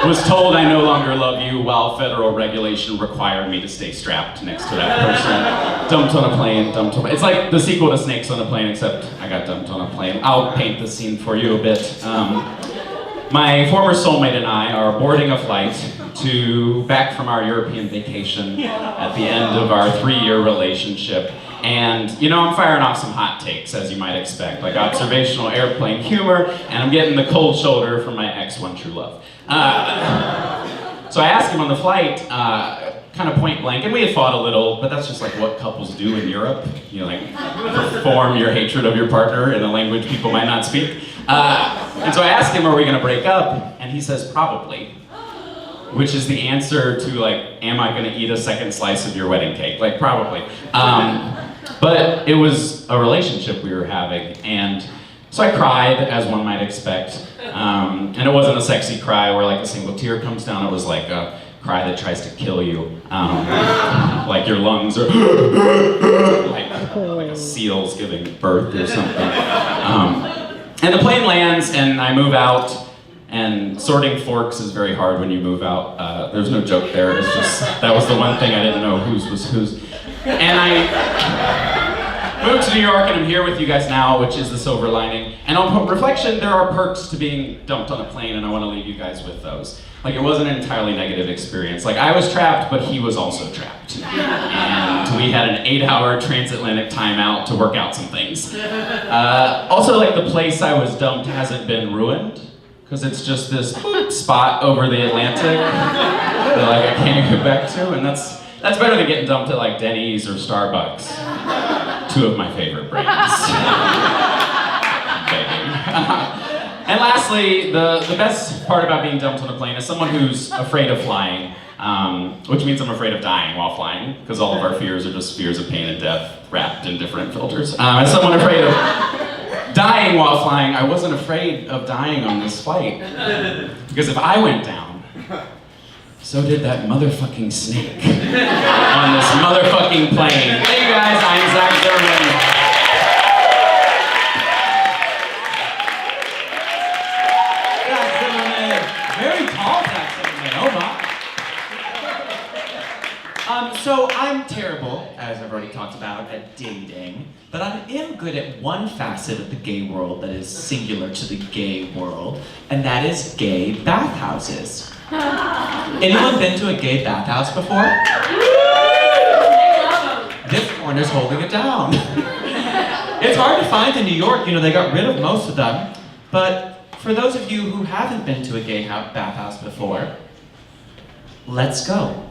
Speaker 6: Was told I no longer love you while federal regulation required me to stay strapped next to that person. Dumped on a plane, It's like the sequel to Snakes on a Plane, except I got dumped on a plane. I'll paint the scene for you a bit. My former soulmate and I are boarding a flight back from our European vacation at the end of our 3-year relationship. And, you know, I'm firing off some hot takes, as you might expect, like observational airplane humor, and I'm getting the cold shoulder from my ex, One True Love. So I asked him on the flight, kind of point blank, and we had fought a little, but that's just like what couples do in Europe. You know, like perform your hatred of your partner in a language people might not speak. And so I asked him, are we gonna break up? And he says, probably. Which is the answer to like, am I gonna eat a second slice of your wedding cake? Like, probably. But it was a relationship we were having, and so I cried, as one might expect. And it wasn't a sexy cry where like a single tear comes down, it was like a cry that tries to kill you. Like your lungs are like a seal's giving birth or something. And the plane lands and I move out, and sorting forks is very hard when you move out. There's no joke there, it's just, that was the one thing I didn't know whose was whose. And I moved to New York and I'm here with you guys now, which is the silver lining. And on reflection, there are perks to being dumped on a plane, and I want to leave you guys with those. Like, it wasn't an entirely negative experience. Like, I was trapped, but he was also trapped. And we had an 8-hour transatlantic timeout to work out some things. Also, like, the place I was dumped hasn't been ruined, because it's just this spot over the Atlantic that like I can't get back to, and that's better than getting dumped at like Denny's or Starbucks. 2 of my favorite brands. Begging. And lastly, the best part about being dumped on a plane is someone who's afraid of flying, which means I'm afraid of dying while flying, because all of our fears are just fears of pain and death wrapped in different filters. As someone afraid of dying while flying, I wasn't afraid of dying on this flight. Because if I went down, so did that motherfucking snake on this motherfucking plane. Hey you guys, I'm Zach Zimmerman.
Speaker 2: Zach Zimmerman. Very tall Zach Zimmerman, oh my. So I'm terrible, as I've already talked about, at dating, but I am good at one facet of the gay world that is singular to the gay world, and that is gay bathhouses. Anyone been to a gay bathhouse before? This corner's holding it down. It's hard to find in New York, you know, they got rid of most of them, but for those of you who haven't been to a gay bathhouse before, let's go.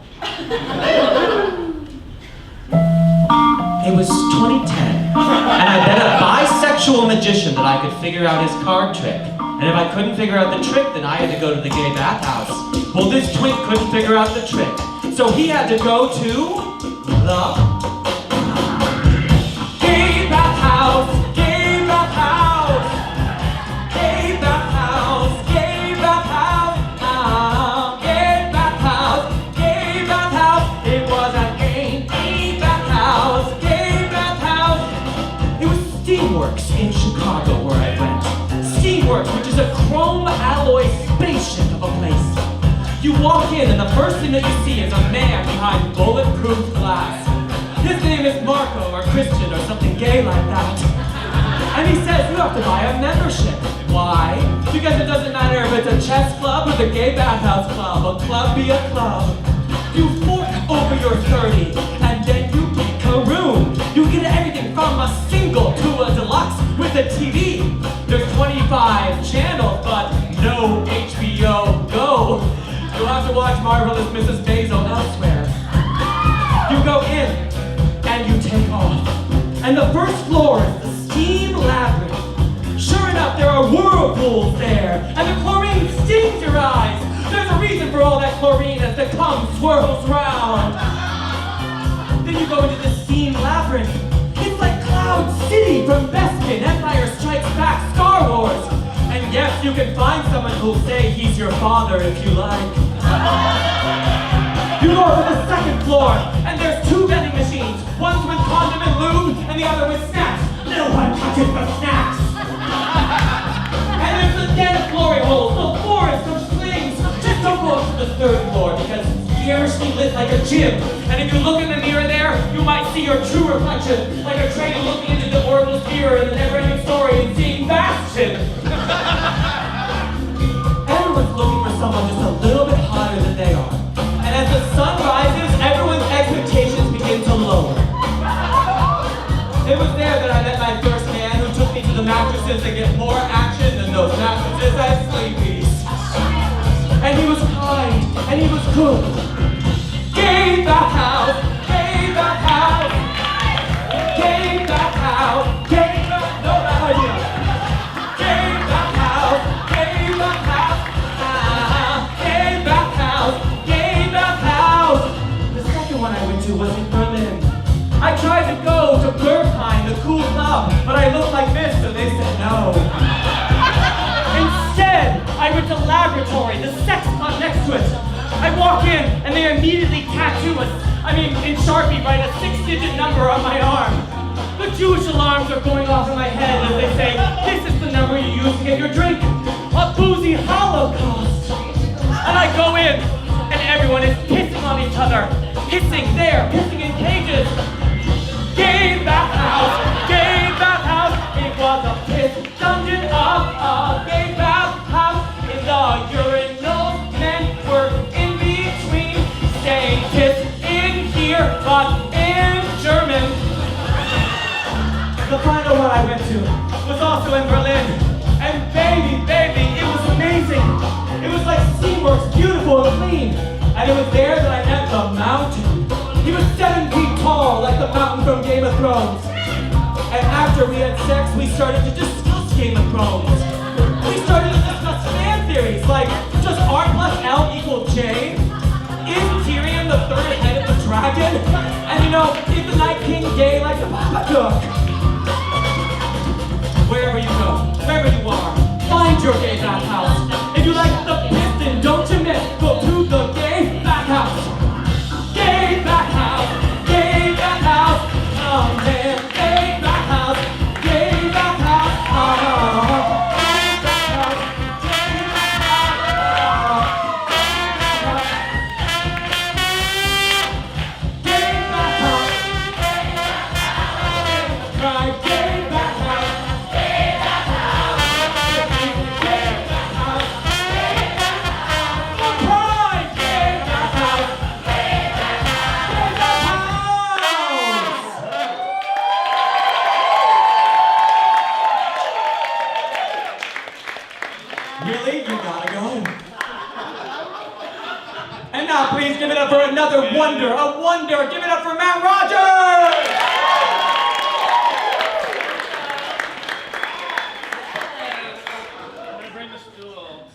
Speaker 2: It was 2010, and I bet a bisexual magician that I could figure out his card trick. And if I couldn't figure out the trick, then I had to go to the gay bathhouse. Well, this twink couldn't figure out the trick, so he had to go to the gay bathhouse, gay bathhouse, gay bathhouse, gay bathhouse, gay bathhouse, gay bathhouse. It was a gay bathhouse, gay bathhouse. It was Steamworks in Chicago where I went. Steamworks, which is a chrome alloy spaceship of a place. You walk in and the first thing that you see is a man behind bulletproof glass. His name is Markle or Christian or something gay like that. And he says you have to buy a membership. Why? Because it doesn't matter if it's a chess club or the gay bathhouse club. A club be a club. You fork over your 30 and then you pick a room. You get everything from a single to a deluxe with a TV. There's 25 channels, but no HBO Go. You'll have to watch Marvelous Mrs. Maisel elsewhere. You go in, and you take off. And the first floor is the steam labyrinth. Sure enough, there are whirlpools there, and the chlorine stings your eyes. There's a reason for all that chlorine as the cum swirls round. Then you go into the steam labyrinth. It's like Cloud City from Bespin, Empire Strikes Back, Star Wars. And yes, you can find someone who'll say he's your father if you like. You go to the second floor, and there's 2 vending machines. One's with condom and lube, and the other with snacks. No one touches the snacks. And there's the dead glory holes, the forest of slings. Just don't go up to the 3rd floor, because it's fiercely lit like a gym. And if you look in the mirror there, you might see your true reflection, like a train looking into the orbital mirror in the never-ending story and seeing Bastion. Everyone's looking for someone just a little bit hotter than they are. mattresses that get more action than those mattresses at Sleepy's. And he was kind, and he was good. Gay bathhouse, gay bathhouse, gay bathhouse, gay bathhouse, no bad idea. Gay bathhouse, gay bathhouse, gay bathhouse, gay bathhouse. The second one I went to was in Berlin. I tried to go to Bergheim, the cool club, but I looked like this, so they said no. Instead, I went to Laboratory, the sex club next to it. I walk in, and they immediately tattoo us. In Sharpie, write a 6-digit number on my arm. The Jewish alarms are going off in my head as they say, this is the number you use to get your drink. A boozy holocaust. And I go in, and everyone is pissing on each other. Pissing there, pissing in cages. Gay bathhouse, gay bathhouse. It was a piss dungeon of a gay bathhouse. In the urinals, men were in between, saying piss in here, but in German. The final one I went to was also in Berlin. And baby, it was amazing. It was like Steamworks, beautiful and clean. And it was there that I met the mountain. He was 7 feet tall, like the mountain from Game of Thrones. And after we had sex, we started to discuss Game of Thrones. We started to discuss fan theories, like, does R plus L equal J? Is Tyrion the third head of the dragon? And is the Night King gay like the Babadook? Wherever you go, wherever you are, find your gay bathhouse. If you like the piston, don't you miss, go to the gay bathhouse. Gay bathhouse, gay bathhouse, oh man, gay bathhouse, gay bathhouse, oh, gay bathhouse, gay bathhouse, gay bathhouse, right, gay bathhouse, gay bathhouse, gay bathhouse, pride, gay bathhouse. Really? You gotta go. And now please give it up for another wonder, a wonder. Give it up for Matt Rogers!
Speaker 9: I'm gonna bring the stool.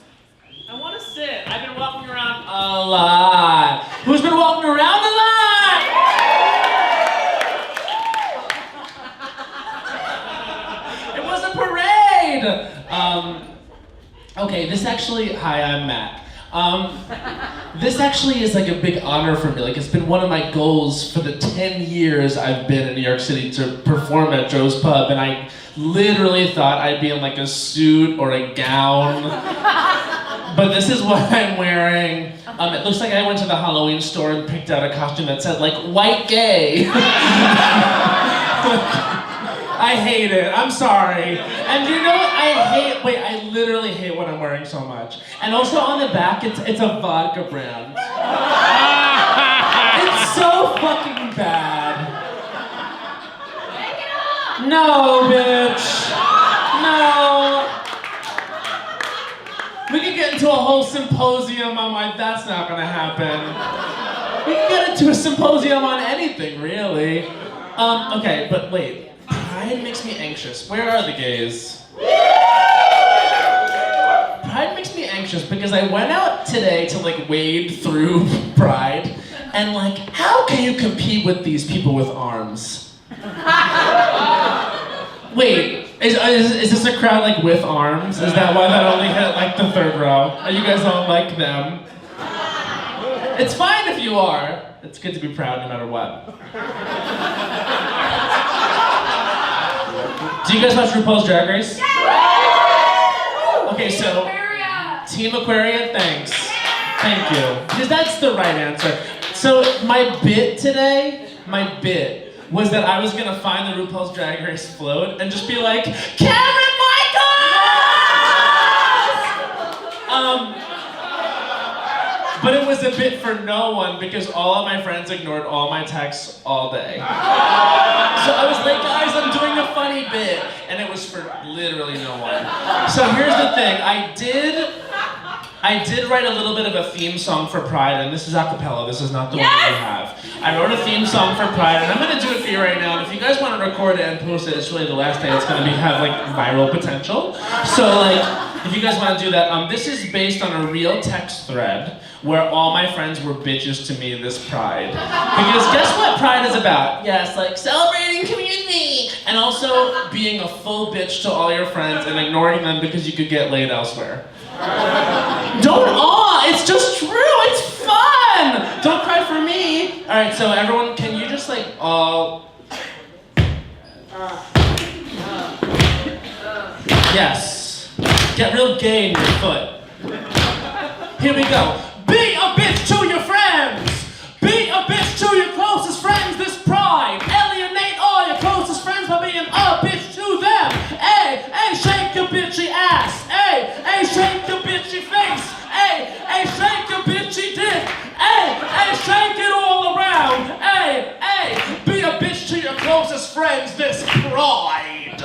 Speaker 9: I wanna sit. I've been walking around a lot. Who's been walking around a lot? It was a parade! Okay, this actually, hi, I'm Matt. This actually is like a big honor for me. Like, it's been one of my goals for the 10 years I've been in New York City to perform at Joe's Pub, and I literally thought I'd be in like a suit or a gown. But this is what I'm wearing. It looks like I went to the Halloween store and picked out a costume that said like, white gay. I hate it, I'm sorry. And you know what I literally hate what I'm wearing so much. And also on the back, it's a vodka brand. It's so fucking bad. No, bitch. No. We could get into a whole symposium on why that's not gonna happen. We can get into a symposium on anything, really. Okay, but wait. Pride makes me anxious. Where are the gays? Pride makes me anxious because I went out today to like wade through Pride, and like, how can you compete with these people with arms? Wait, is this a crowd like with arms? Is that why that only hit like the third row? Are you guys all like them? It's fine if you are. It's good to be proud no matter what. Do you guys watch RuPaul's Drag Race? Okay, so Team Aquaria, thanks. Thank you. Because that's the right answer. So my bit today was that I was gonna find the RuPaul's Drag Race float and just be like, Cameron Michaels! But it was a bit for no one because all of my friends ignored all my texts all day. So I was like, guys, I'm doing a funny bit. And it was for literally no one. So here's the thing, I did write a little bit of a theme song for Pride, and this is a cappella, this is not the one you have. I wrote a theme song for Pride, and I'm gonna do it for you right now. And if you guys wanna record it and post it, it's really the last day it's gonna have like viral potential. So like, if you guys wanna do that, this is based on a real text thread where all my friends were bitches to me this Pride. Because guess what Pride is about? Yes, like celebrating community, and also being a full bitch to all your friends and ignoring them because you could get laid elsewhere. Don't it's just true, it's fun! Don't cry for me! Alright, so everyone, can you just like all... Yes. Get real gay in your foot. Here we go. Be a bitch to your friends! Be a bitch to your closest friends this Pride! Alienate all your closest friends by being a bitch to them! Hey, shake your bitchy ass! Hey, shake your bitchy face! Hey, shake your bitchy dick! Hey, shake it all around! Hey, be a bitch to your closest friends this Pride!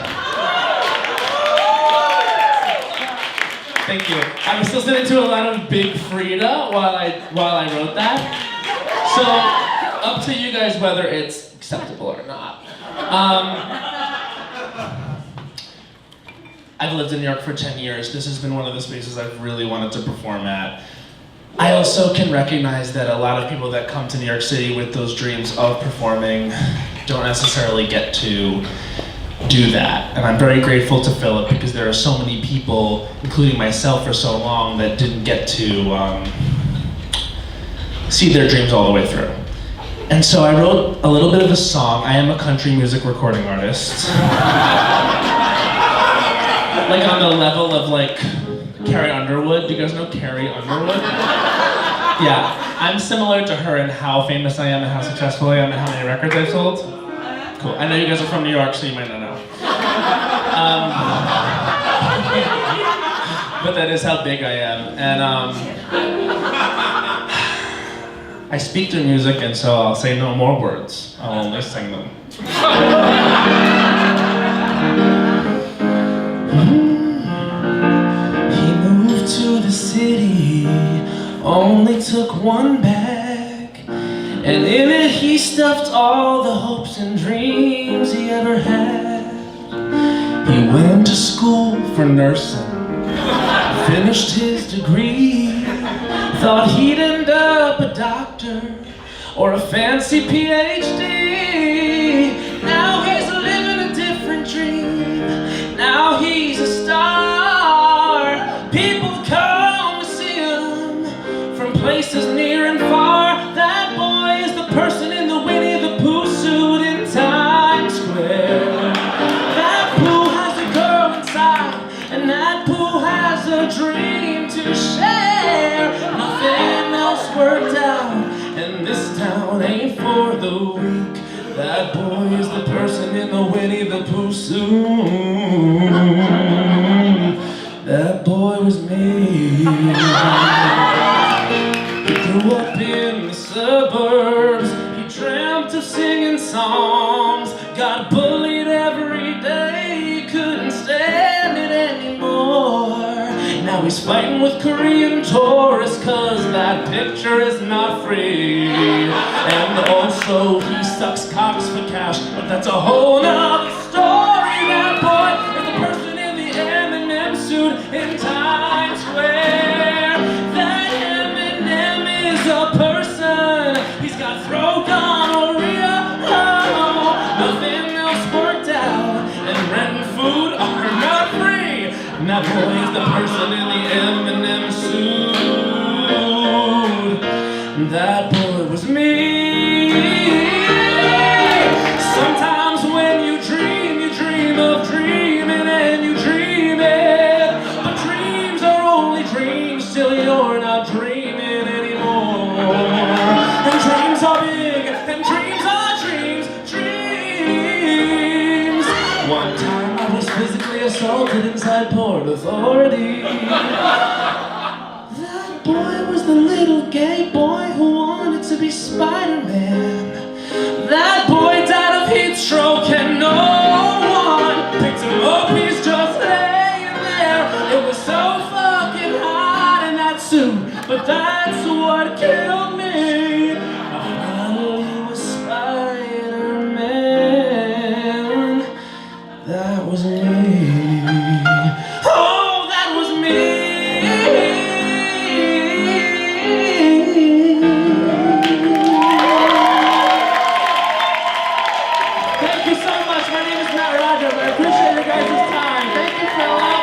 Speaker 9: Thank you. I was listening to a lot of Big Frida while I wrote that. So, up to you guys whether it's acceptable or not. I've lived in New York for 10 years. This has been one of the spaces I've really wanted to perform at. I also can recognize that a lot of people that come to New York City with those dreams of performing don't necessarily get to do that. And I'm very grateful to Philip because there are so many people, including myself for so long, that didn't get to see their dreams all the way through. And so I wrote a little bit of a song. I am a country music recording artist. Like on the level of like Carrie Underwood. Do you guys know Carrie Underwood? Yeah, I'm similar to her in how famous I am and how successful I am and how many records I've sold. Cool. I know you guys are from New York, so you might not know. But that is how big I am. And I speak through music, and so I'll say no more words. I'll only sing them. He moved to the city, only took one bag, and in it he stuffed all the hopes and dreams he ever had. He went to school for nursing, finished his degree, thought he'd end up a doctor or a fancy PhD. Now he's living a different dream. Now he's a star. People come to see him from places near and far. That boy is the person in the Winnie the Pooh suit in Times Square. That Pooh has a girl inside, and that Pooh has a dream to share. Nothing else worked out, and this town ain't for the weak. That boy is the person in the Winnie the Pooh suit. That boy was me. He grew up in the suburbs. He dreamt of singing songs. Got bullied every day. He couldn't stand it anymore. Now he's fighting with Korean tourists, cause that picture is not free. And also he sucks cocks for cash, but that's a whole nother story. That boy is the person in the M&M suit in Times Square. That M&M is a person. He's got throat gonorrhea. Oh, nothing else worked out, and rent and food are not free. And that boy is the person in the M&M suit. That boy was me. Sometimes when you dream of dreaming and you dream it. But dreams are only dreams till you're not dreaming anymore. And dreams are big, and dreams are dreams. One time I was physically assaulted inside Port Authority. That boy was the little gay boy who wanted to be Spider-Man. That boy died of heat stroke and no one picked him up, he's just laying there. It was so fucking hot in that suit, but that's what killed me. I finally was Spider-Man. That was me. Oh, that was me. Thank you so much. My name is Matt Rogers. I appreciate you guys' time. Thank you, Philip.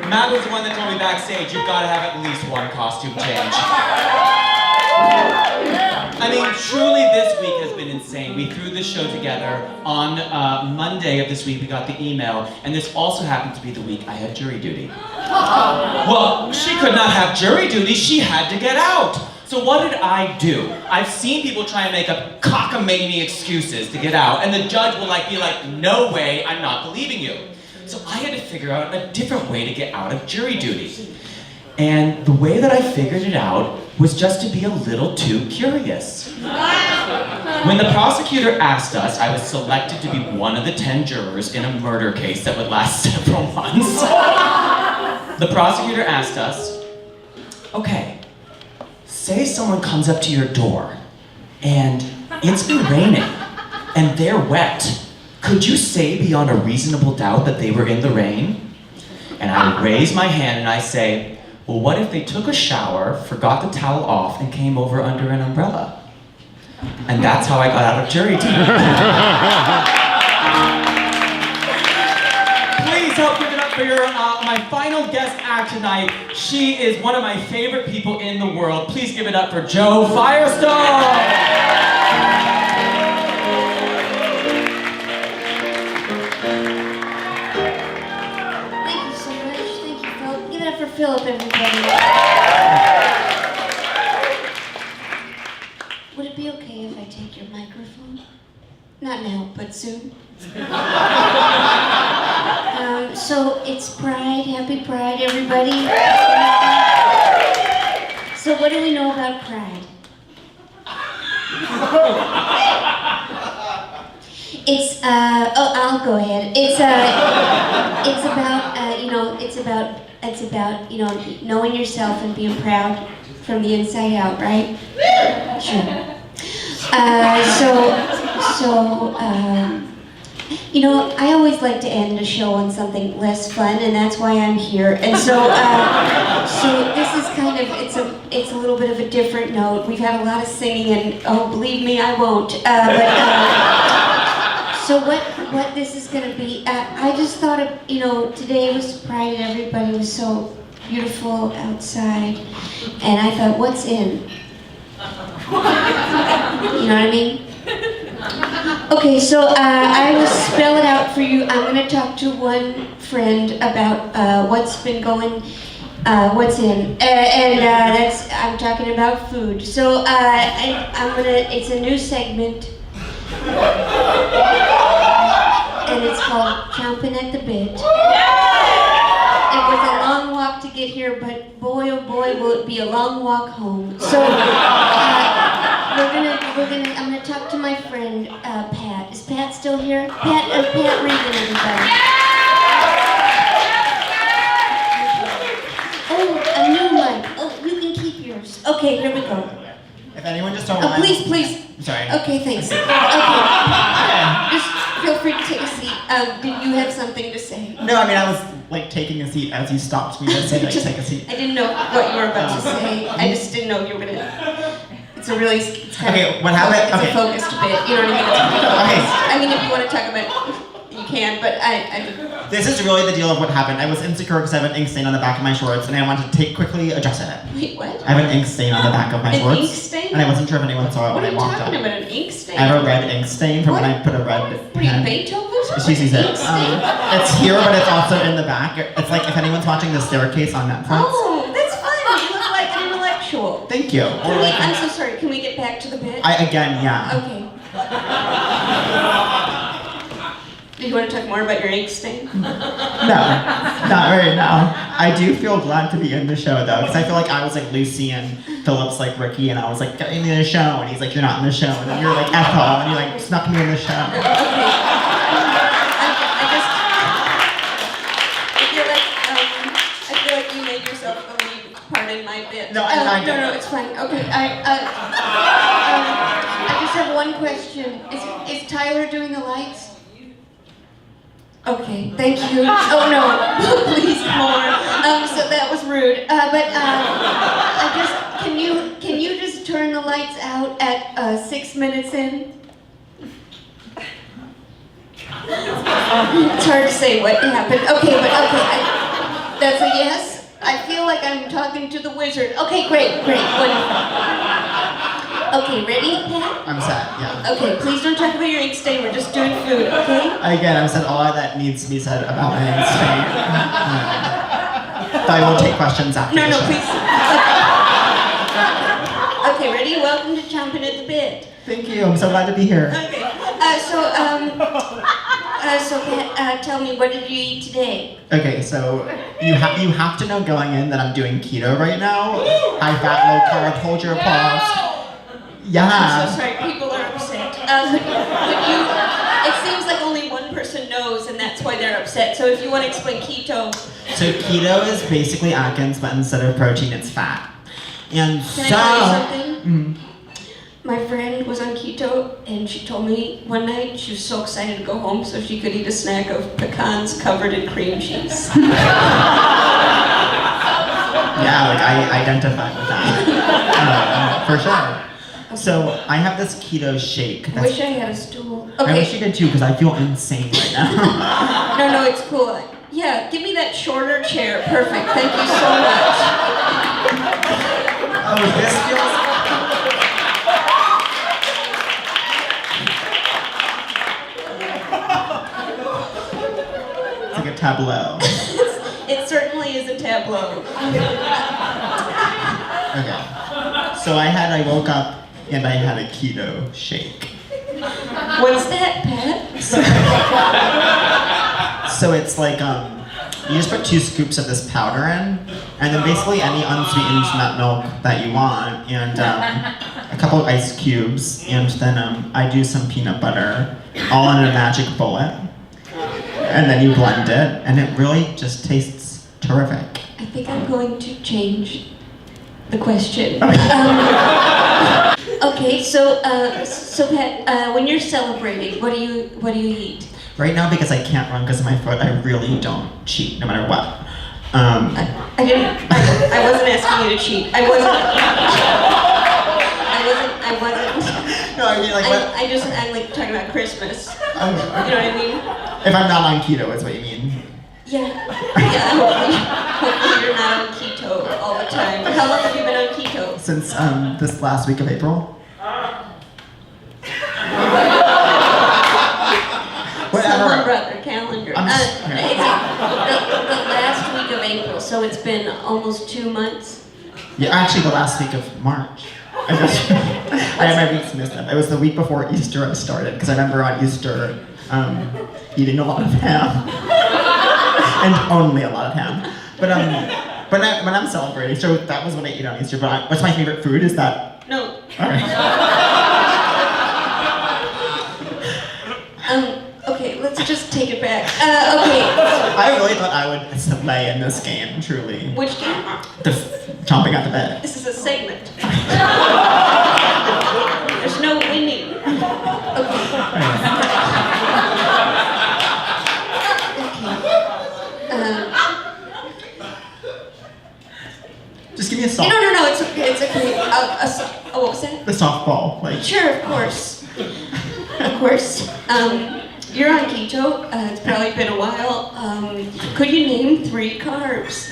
Speaker 2: Matt was the one that told me backstage, you've got to have at least one costume change. I mean, truly this week has been insane. We threw this show together on Monday of this week. We got the email, and this also happened to be the week I had jury duty. Well, she could not have jury duty. She had to get out. So what did I do? I've seen people try and make up cockamamie excuses to get out, and the judge will be like, no way, I'm not believing you. So I had to figure out a different way to get out of jury duty. And the way that I figured it out was just to be a little too curious. When the prosecutor asked us, I was selected to be one of the 10 jurors in a murder case that would last several months. The prosecutor asked us, okay, say someone comes up to your door and it's been raining and they're wet. Could you say beyond a reasonable doubt that they were in the rain? And I raise my hand and I say, well, what if they took a shower, forgot the towel off, and came over under an umbrella? And that's how I got out of jury duty. Please help give it up for my final guest act tonight. She is one of my favorite people in the world. Please give it up for Jo Firestone.
Speaker 10: For Philip, everybody. Would it be okay if I take your microphone? Not now, but soon. So it's Pride. Happy Pride, everybody. So what do we know about Pride? It's I'll go ahead. It's about knowing yourself and being proud from the inside out, right? Sure. I always like to end a show on something less fun, and that's why I'm here. And so this is kind of it's a little bit of a different note. We've had a lot of singing, and oh, believe me, I won't. So what this is going to be, I just thought of, today was Pride and everybody was so beautiful outside. And I thought, what's in? You know what I mean? Okay, so I will spell it out for you. I'm going to talk to one friend about what's been going, what's in. I'm talking about food. So it's a new segment. And it's called Chomping at the Bit. It was a long walk to get here, but boy oh boy will it be a long walk home. So I'm gonna talk to my friend Pat. Is Pat still here? Pat Regan, everybody. Oh, a new mic. Oh, you can keep yours. Okay, here we go.
Speaker 11: If anyone just don't mind.
Speaker 10: Please.
Speaker 11: I'm sorry.
Speaker 10: Okay, thanks. Okay. Just feel free to take a seat. Did you have something to say?
Speaker 11: No, I mean, I was taking a seat as you stopped me to say take a seat.
Speaker 10: I didn't know what you were about to say. I just didn't know you were gonna. It's a really. It's kind of,
Speaker 11: what happened?
Speaker 10: It's a focused bit. You know what I mean?
Speaker 11: Okay.
Speaker 10: I mean, if you want to talk about it, you can. But I.
Speaker 11: This is really the deal of what happened. I was insecure because I have an ink stain on the back of my shorts, and I wanted to quickly address it.
Speaker 10: Wait, what?
Speaker 11: I have an ink stain on the back of my shorts.
Speaker 10: An ink stain?
Speaker 11: And I wasn't sure if anyone saw it when I walked up.
Speaker 10: What are you talking about? An ink stain?
Speaker 11: I have a red ink stain from when I put a red
Speaker 10: What are you, Beethoven?
Speaker 11: She sees it.
Speaker 10: Ink stain?
Speaker 11: It's here, but it's also in the back. It's like if anyone's watching The Staircase on Netflix.
Speaker 10: Oh, that's fun. You look like an intellectual.
Speaker 11: Thank you.
Speaker 10: I'm so sorry. Can we get back to the bit?
Speaker 11: Yeah.
Speaker 10: Okay. Do you want to talk more about your ink stain?
Speaker 11: No, not right now. I do feel glad to be in the show though, because I feel like I was like Lucy and Philip's like Ricky, and I was like, get me in the show, and he's like, you're not in the show, and then you're like Ethel, and you like snuck me in the show.
Speaker 10: I feel like you made yourself the lead part in my bit.
Speaker 11: No, I
Speaker 10: no, it's fine. Okay, I just have one question. Is Tyler doing the lights? Okay, thank you. Oh no, please more. So that was rude. Can you just turn the lights out at 6 minutes in? It's hard to say what happened. Okay, that's a yes. I feel like I'm talking to the wizard. Okay, great, wonderful. Okay, ready, Pat?
Speaker 11: I'm set, yeah.
Speaker 10: Okay, please don't talk about your ink stain. We're just doing food, okay?
Speaker 11: Again, I've said all that needs to be said about my ink stain. But I will take questions after the show.
Speaker 10: Please. Okay, ready? Welcome to Chomping at the Bit.
Speaker 11: Thank you, I'm so glad to be here.
Speaker 10: Okay. So Pat, tell me, what did you eat today?
Speaker 11: Okay, so you have to know going in that I'm doing keto right now. High fat, low carb, hold your applause. Yeah.
Speaker 10: I'm so sorry, people are upset. It seems like only one person knows, and that's why they're upset. So if you want to explain keto.
Speaker 11: So keto is basically Atkins, but instead of protein, it's fat. And
Speaker 10: Can I tell you something? My friend was on keto, and she told me one night she was so excited to go home so she could eat a snack of pecans covered in cream cheese.
Speaker 11: Yeah, like I identify with that. For sure. So I have this keto shake.
Speaker 10: I wish I had a stool.
Speaker 11: I
Speaker 10: Okay.
Speaker 11: wish you did too, because I feel insane right now.
Speaker 10: No, it's cool. Yeah, give me that shorter chair. Perfect. Thank you so much.
Speaker 11: Oh, this feels... It's like a tableau.
Speaker 10: It certainly is a tableau.
Speaker 11: Okay. So I woke up and I had a keto shake.
Speaker 10: What's that, Pat?
Speaker 11: So it's like, you just put 2 scoops of this powder in, and then basically any unsweetened nut milk that you want, and a couple of ice cubes, and then I do some peanut butter, all in a magic bullet. And then you blend it, and it really just tastes terrific.
Speaker 10: I think I'm going to change the question. Okay, so Pat, when you're celebrating, what do you eat?
Speaker 11: Right now, because I can't run because of my foot, I really don't cheat, no matter what.
Speaker 10: I wasn't asking you to cheat. I wasn't.
Speaker 11: No, I mean like what?
Speaker 10: I'm like talking about Christmas.
Speaker 11: Okay.
Speaker 10: You know what I mean?
Speaker 11: If I'm not on keto, is what you mean?
Speaker 10: Yeah. Hopefully you're not on keto all the time. How long have you been on keto?
Speaker 11: Since this last week of April. Whatever.
Speaker 10: Someone brought their calendar.
Speaker 11: I'm
Speaker 10: It's the last week of April, so it's been almost 2 months.
Speaker 11: Yeah, actually the last week of March. I had my weeks mixed up. It was the week before Easter I started, because I remember on Easter eating a lot of ham. And only a lot of ham. But when I'm celebrating, so that was what I eat on Easter, but what's my favorite food? Is that...
Speaker 10: No.
Speaker 11: Alright.
Speaker 10: Okay, let's just take it back. Okay.
Speaker 11: I really thought I would slay in this game, truly.
Speaker 10: Which game?
Speaker 11: Chomping at the bed.
Speaker 10: This is a segment. There's no winning.
Speaker 11: Just give me a soft...
Speaker 10: No, it's okay, it's okay. What was that?
Speaker 11: The softball, like...
Speaker 10: Sure, of course. Of course. You're on keto. It's probably been a while. Could you name 3 carbs?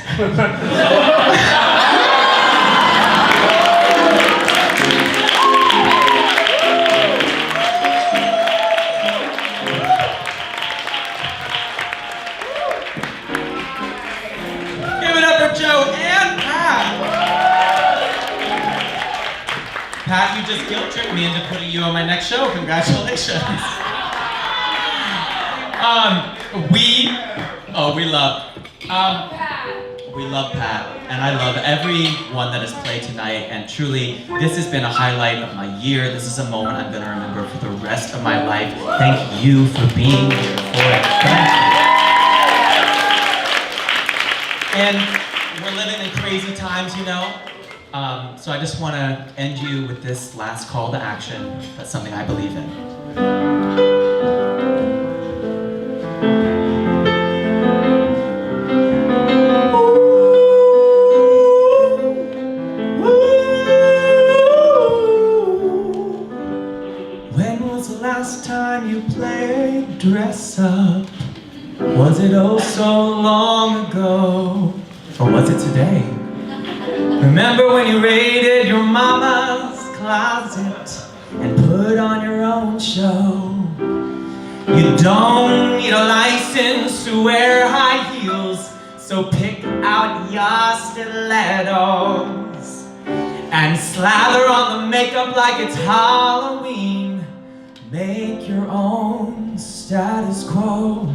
Speaker 6: Give it up for Joe and Pat. Pat, you just guilt tripped me into putting you on my next show. Congratulations. We love Pat, and I love everyone that has played tonight, and truly, this has been a highlight of my year. This is a moment I'm gonna remember for the rest of my life. Thank you for being here for it. Thank you. And we're living in crazy times, you know? So I just wanna end you with this last call to action. That's something I believe in. Last time you played dress up, was it oh so long ago, or was it today? Remember when you raided your mama's closet and put on your own show? You don't need a license to wear high heels, so pick out your stilettos and slather on the makeup like it's Halloween. Make your own status quo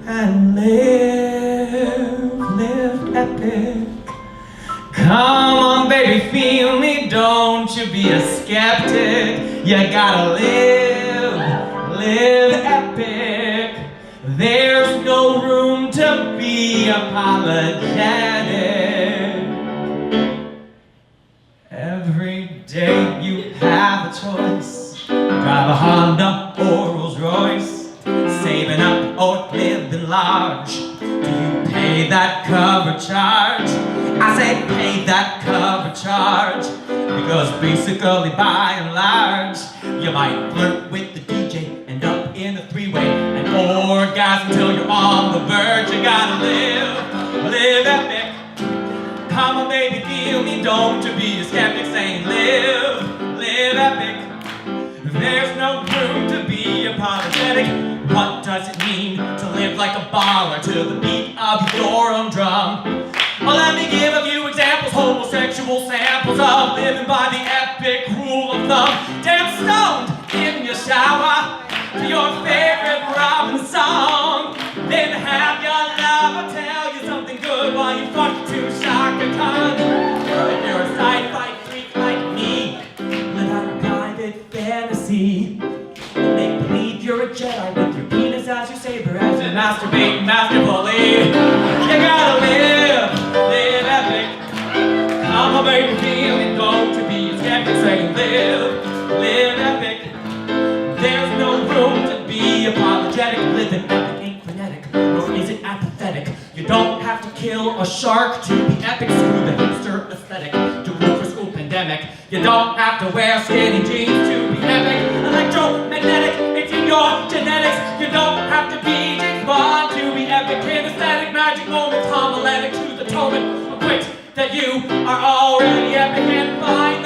Speaker 6: and live epic. Come on, baby, feel me, don't you be a skeptic. You gotta live epic. There's no room to be apologetic. Every day you have a choice. Drive a Honda or Rolls Royce, saving up or living large. Do you pay that cover charge? I say pay that cover charge, because basically by and large, you might flirt with the DJ, end up in a three-way, and orgasm till you're on the verge. You gotta live epic. Come on, baby, feel me, don't you be a skeptic, saying live epic. There's no room to be apologetic. What does it mean to live like a baller to the beat of your own drum? Well, let me give a few examples, homosexual samples of living by the epic rule of thumb. Dance stoned in your shower to your favorite Robin song. Then have your lover tell you something good while you fuck to Shaka Khan. If you're a sci-fi freak like me, live out a private fantasy. Make believe you're a Jedi with your penis as your saber as you masturbate masterfully. You gotta live epic. Come on, baby, feel it, don't you be a skeptic, say live epic. There's no room to be apologetic. Living epic ain't frenetic, nor is it apathetic. You don't have to kill a shark to be epic. Screw the hipster aesthetic, to root for school pandemic. You don't have to wear skinny jeans to be epic. Electromagnetic, it's in your genetics. You don't have to be James Bond to be epic. Kinesthetic, magic moments, homiletic to the atonement. Quit that you are already epic and fine.